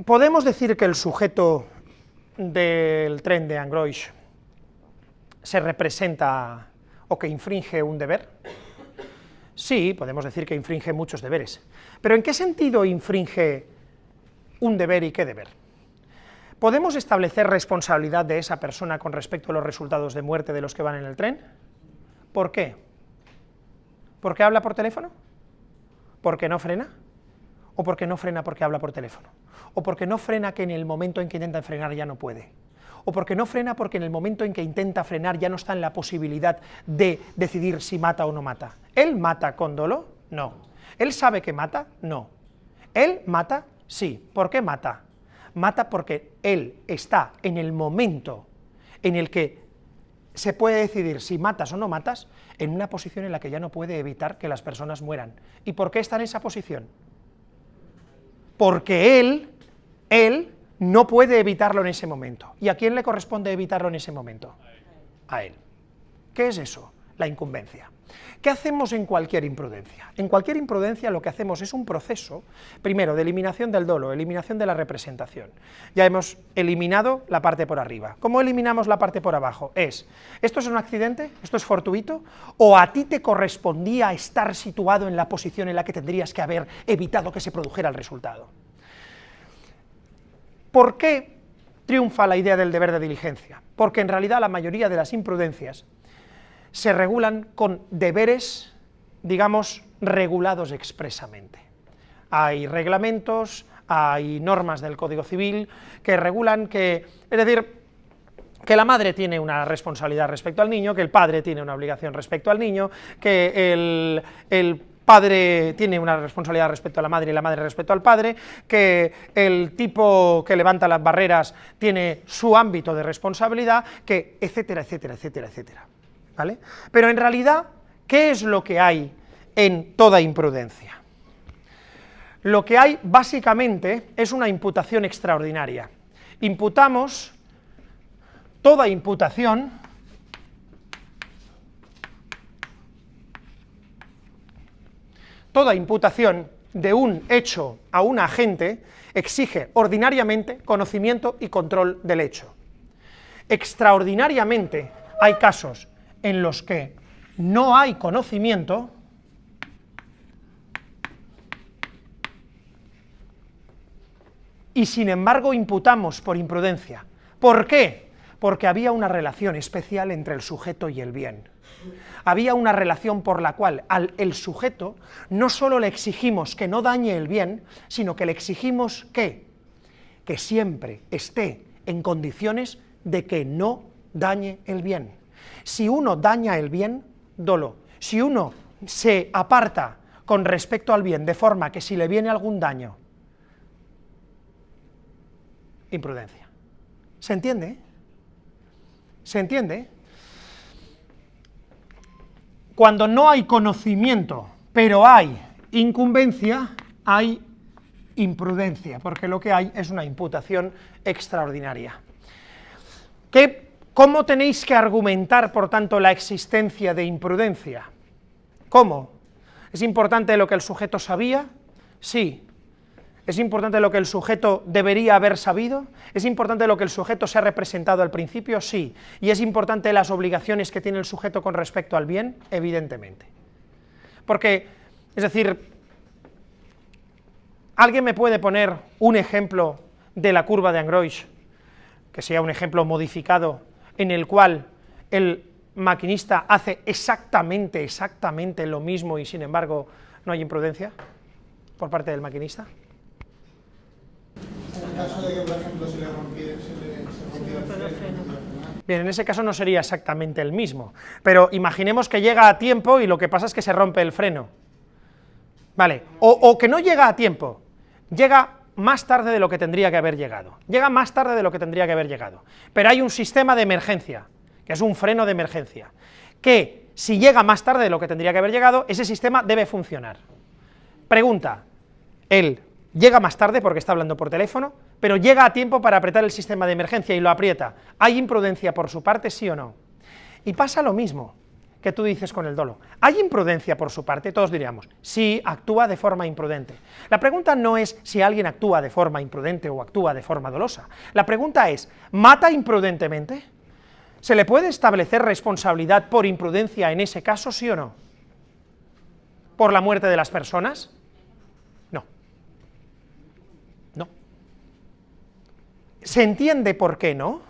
Podemos decir que el sujeto del tren de Angrois se representa o que infringe un deber. Sí, podemos decir que infringe muchos deberes, pero ¿en qué sentido infringe un deber y qué deber? ¿Podemos establecer responsabilidad de esa persona con respecto a los resultados de muerte de los que van en el tren? ¿Por qué? ¿Por qué habla por teléfono? ¿Por qué no frena? ¿O por qué no frena porque habla por teléfono? ¿O porque no frena que en el momento en que intenta frenar ya no puede? ¿O porque no frena porque en el momento en que intenta frenar ya no está en la posibilidad de decidir si mata o no mata? ¿Él mata con dolo? No. ¿Él sabe que mata? No. ¿Él mata? Sí. ¿Por qué mata? Mata porque él está en el momento en el que se puede decidir si matas o no matas, en una posición en la que ya no puede evitar que las personas mueran. ¿Y por qué está en esa posición? Porque él no puede evitarlo en ese momento. ¿Y a quién le corresponde evitarlo en ese momento? A él. ¿Qué es eso? La incumbencia. ¿Qué hacemos en cualquier imprudencia? En cualquier imprudencia lo que hacemos es un proceso, primero, de eliminación del dolo, eliminación de la representación. Ya hemos eliminado la parte por arriba. ¿Cómo eliminamos la parte por abajo? ¿Esto es un accidente? ¿Esto es fortuito? ¿O a ti te correspondía estar situado en la posición en la que tendrías que haber evitado que se produjera el resultado? ¿Por qué triunfa la idea del deber de diligencia? Porque en realidad la mayoría de las imprudencias se regulan con deberes, digamos, regulados expresamente. Hay reglamentos, hay normas del Código Civil que regulan es decir, que la madre tiene una responsabilidad respecto al niño, que el padre tiene una obligación respecto al niño, que el padre tiene una responsabilidad respecto a la madre y la madre respecto al padre, que el tipo que levanta las barreras tiene su ámbito de responsabilidad, que etcétera, etcétera, etcétera, etcétera. ¿Vale? Pero en realidad, ¿qué es lo que hay en toda imprudencia? Lo que hay básicamente es una imputación extraordinaria. Imputamos toda imputación de un hecho a un agente exige ordinariamente conocimiento y control del hecho. Extraordinariamente hay casos en los que no hay conocimiento y sin embargo imputamos por imprudencia. ¿Por qué? Porque había una relación especial entre el sujeto y el bien. Había una relación por la cual al sujeto no solo le exigimos que no dañe el bien, sino que le exigimos que siempre esté en condiciones de que no dañe el bien. Si uno daña el bien, dolo. Si uno se aparta con respecto al bien de forma que si le viene algún daño, imprudencia. ¿Se entiende? ¿Se entiende? Cuando no hay conocimiento, pero hay incumbencia, hay imprudencia, porque lo que hay es una imputación extraordinaria. ¿Cómo tenéis que argumentar, por tanto, la existencia de imprudencia? ¿Cómo? ¿Es importante lo que el sujeto sabía? Sí. ¿Es importante lo que el sujeto debería haber sabido? ¿Es importante lo que el sujeto se ha representado al principio? Sí. ¿Y es importante las obligaciones que tiene el sujeto con respecto al bien? Evidentemente. Porque, es decir, ¿alguien me puede poner un ejemplo de la curva de Angrois, que sea un ejemplo modificado, en el cual el maquinista hace exactamente lo mismo y sin embargo no hay imprudencia por parte del maquinista? En el caso de que, por ejemplo, se rompiera el freno. Bien, en ese caso no sería exactamente el mismo, pero imaginemos que llega a tiempo y lo que pasa es que se rompe el freno. Vale, o que no llega a tiempo, llega más tarde de lo que tendría que haber llegado, pero hay un sistema de emergencia, que es un freno de emergencia, que si llega más tarde de lo que tendría que haber llegado, ese sistema debe funcionar. Pregunta, él llega más tarde porque está hablando por teléfono, pero llega a tiempo para apretar el sistema de emergencia y lo aprieta. ¿Hay imprudencia por su parte, sí o no? Y pasa lo mismo que tú dices con el dolo. ¿Hay imprudencia por su parte? Todos diríamos, sí, actúa de forma imprudente. La pregunta no es si alguien actúa de forma imprudente o actúa de forma dolosa. La pregunta es, ¿mata imprudentemente? ¿Se le puede establecer responsabilidad por imprudencia en ese caso, sí o no? ¿Por la muerte de las personas? No. No. ¿Se entiende por qué no?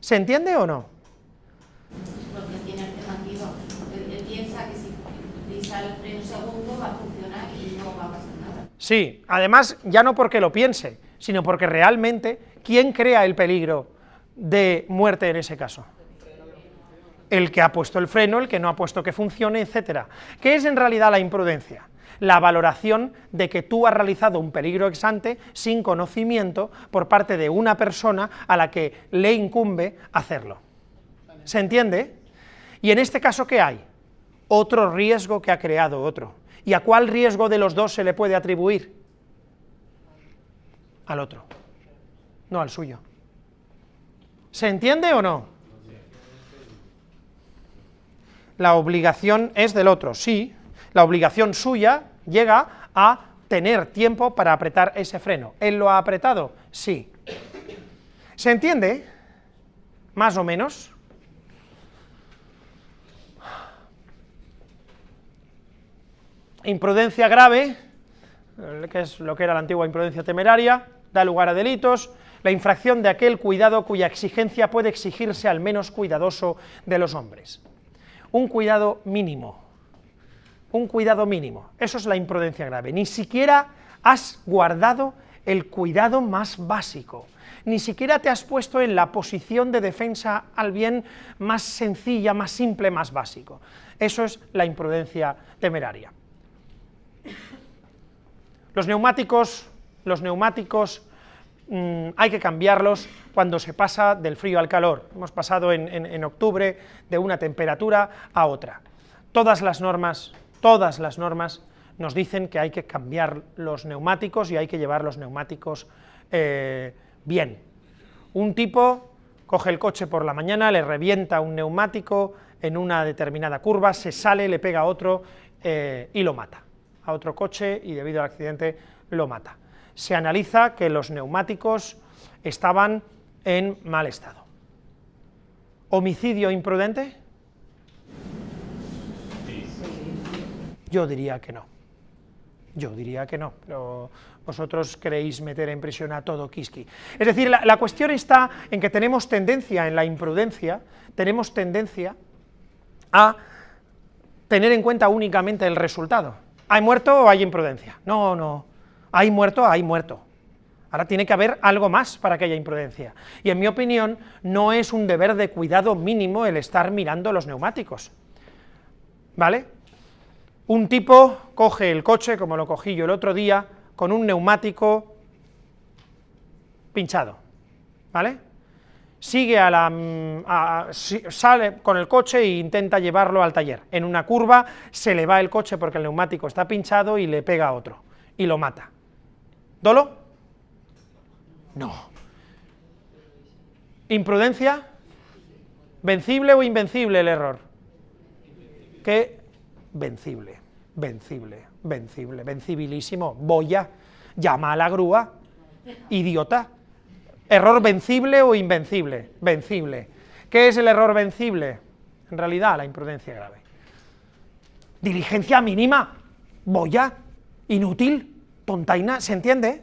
¿Se entiende o no? Porque tiene alternativa. Él piensa que si pisa el freno un segundo va a funcionar y no va a pasar nada. Sí, además, ya no porque lo piense, sino porque realmente, ¿quién crea el peligro de muerte en ese caso? El que ha puesto el freno, el que no ha puesto que funcione, etcétera. ¿Qué es en realidad la imprudencia? La valoración de que tú has realizado un peligro ex ante sin conocimiento por parte de una persona a la que le incumbe hacerlo. ¿Se entiende? Y en este caso, ¿qué hay? Otro riesgo que ha creado otro. ¿Y a cuál riesgo de los dos se le puede atribuir? Al otro, no al suyo. ¿Se entiende o no? La obligación es del otro, sí, la obligación suya llega a tener tiempo para apretar ese freno. ¿Él lo ha apretado? Sí. ¿Se entiende? Más o menos. Imprudencia grave, que es lo que era la antigua imprudencia temeraria, da lugar a delitos. La infracción de aquel cuidado cuya exigencia puede exigirse al menos cuidadoso de los hombres. Un cuidado mínimo, eso es la imprudencia grave. Ni siquiera has guardado el cuidado más básico, ni siquiera te has puesto en la posición de defensa al bien más sencilla, más simple, más básico. Eso es la imprudencia temeraria. Los neumáticos hay que cambiarlos cuando se pasa del frío al calor. Hemos pasado en octubre de una temperatura a otra. Todas las normas nos dicen que hay que cambiar los neumáticos y hay que llevar los neumáticos bien. Un tipo coge el coche por la mañana, le revienta un neumático en una determinada curva, se sale, le pega a otro y lo mata, a otro coche, y debido al accidente lo mata. Se analiza que los neumáticos estaban en mal estado. ¿Homicidio imprudente? Yo diría que no, pero vosotros queréis meter en prisión a todo Kiski. Es decir, la cuestión está en que tenemos tendencia en la imprudencia, tenemos tendencia a tener en cuenta únicamente el resultado. ¿Hay muerto o hay imprudencia? No, hay muerto. Ahora tiene que haber algo más para que haya imprudencia. Y en mi opinión, no es un deber de cuidado mínimo el estar mirando los neumáticos, ¿vale? Un tipo coge el coche, como lo cogí yo el otro día, con un neumático pinchado, ¿vale? Sale con el coche e intenta llevarlo al taller. En una curva se le va el coche porque el neumático está pinchado y le pega a otro, y lo mata. ¿Dolo? No. ¿Imprudencia? ¿Vencible o invencible el error? ¿Qué? Vencible, vencibilísimo. Boya. llama a la grúa, idiota. ¿Error vencible o invencible? Vencible. ¿Qué es el error vencible? En realidad, la imprudencia grave. Diligencia mínima, boya, inútil, tontaina, ¿se entiende?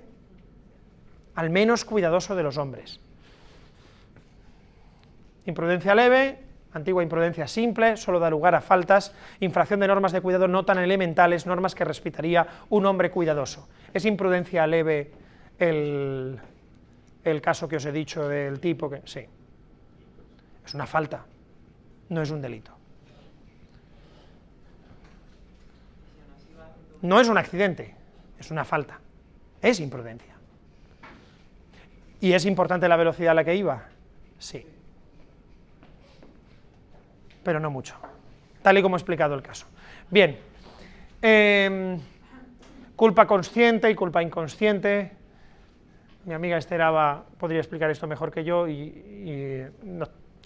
Al menos cuidadoso de los hombres. Imprudencia leve, antigua imprudencia simple, solo da lugar a faltas, infracción de normas de cuidado no tan elementales, normas que respetaría un hombre cuidadoso. ¿Es imprudencia leve el caso que os he dicho del tipo que...? Sí. Es una falta, no es un delito. No es un accidente, es una falta, es imprudencia. ¿Y es importante la velocidad a la que iba? Sí. Pero no mucho, tal y como he explicado el caso. Bien, culpa consciente y culpa inconsciente. Mi amiga Esther Aba podría explicar esto mejor que yo y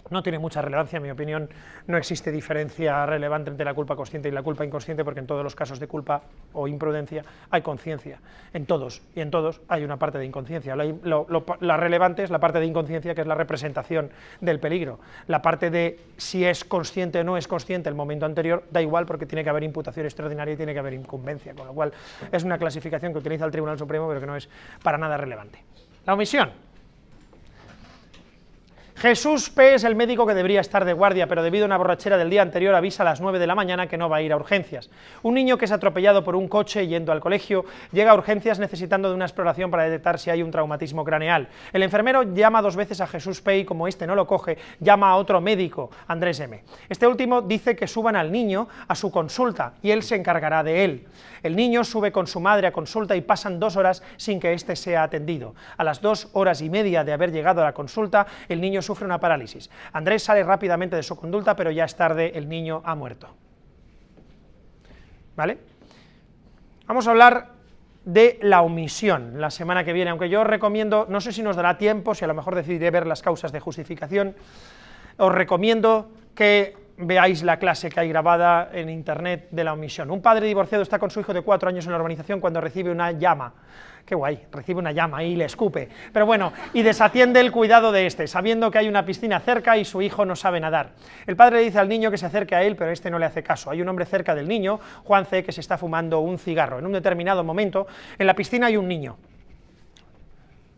no tiene mucha relevancia, en mi opinión. No existe diferencia relevante entre la culpa consciente y la culpa inconsciente, porque en todos los casos de culpa o imprudencia hay conciencia, en todos, y en todos hay una parte de inconsciencia. La relevante es la parte de inconsciencia, que es la representación del peligro. La parte de si es consciente o no es consciente el momento anterior, da igual, porque tiene que haber imputación extraordinaria y tiene que haber incumbencia, con lo cual es una clasificación que utiliza el Tribunal Supremo, pero que no es para nada relevante. La omisión. Jesús P. es el médico que debería estar de guardia, pero debido a una borrachera del día anterior avisa a las 9 de la mañana que no va a ir a urgencias. Un niño que es atropellado por un coche yendo al colegio llega a urgencias necesitando de una exploración para detectar si hay un traumatismo craneal. El enfermero llama 2 veces a Jesús P. y como este no lo coge, llama a otro médico, Andrés M. Este último dice que suban al niño a su consulta y él se encargará de él. El niño sube con su madre a consulta y pasan 2 horas sin que éste sea atendido. A las 2 horas y media de haber llegado a la consulta, el niño sufre una parálisis. Andrés sale rápidamente de su consulta, pero ya es tarde, el niño ha muerto. ¿Vale? Vamos a hablar de la omisión la semana que viene, aunque yo os recomiendo, no sé si nos dará tiempo, si a lo mejor decidiré ver las causas de justificación, os recomiendo que veáis la clase que hay grabada en internet de la omisión. Un padre divorciado está con su hijo de 4 años en la urbanización cuando recibe una llama. Qué guay, recibe una llama y le escupe. Pero bueno, y desatiende el cuidado de este, sabiendo que hay una piscina cerca y su hijo no sabe nadar. El padre le dice al niño que se acerque a él, pero este no le hace caso. Hay un hombre cerca del niño, Juan C., que se está fumando un cigarro. En un determinado momento, en la piscina hay un niño.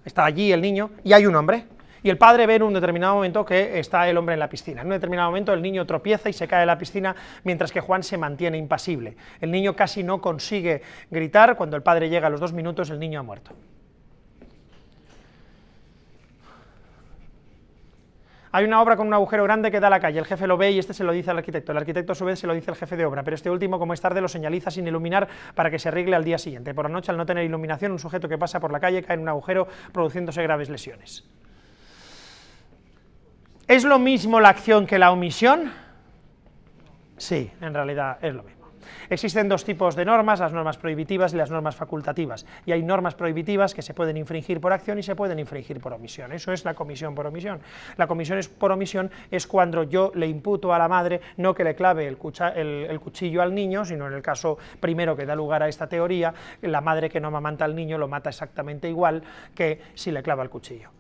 Está allí el niño y hay un hombre. Y el padre ve en un determinado momento que está el hombre en la piscina. En un determinado momento el niño tropieza y se cae en la piscina, mientras que Juan se mantiene impasible. El niño casi no consigue gritar. Cuando el padre llega a los 2 minutos, el niño ha muerto. Hay una obra con un agujero grande que da a la calle, el jefe lo ve y este se lo dice al arquitecto. El arquitecto a su vez se lo dice al jefe de obra, pero este último, como es tarde, lo señaliza sin iluminar para que se arregle al día siguiente. Por la noche, al no tener iluminación, un sujeto que pasa por la calle cae en un agujero, produciéndose graves lesiones. ¿Es lo mismo la acción que la omisión? Sí, en realidad es lo mismo. Existen 2 tipos de normas, las normas prohibitivas y las normas facultativas, y hay normas prohibitivas que se pueden infringir por acción y se pueden infringir por omisión. Eso es la comisión por omisión. La comisión por omisión es cuando yo le imputo a la madre no que le clave el cuchillo al niño, sino en el caso primero que da lugar a esta teoría, la madre que no amamanta al niño lo mata exactamente igual que si le clava el cuchillo.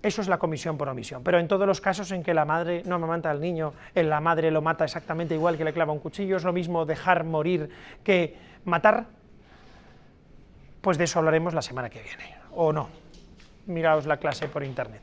Eso es la comisión por omisión, pero en todos los casos en que la madre no amamanta al niño, la madre lo mata exactamente igual que le clava un cuchillo, es lo mismo dejar morir que matar. Pues de eso hablaremos la semana que viene, o no, miraos la clase por internet.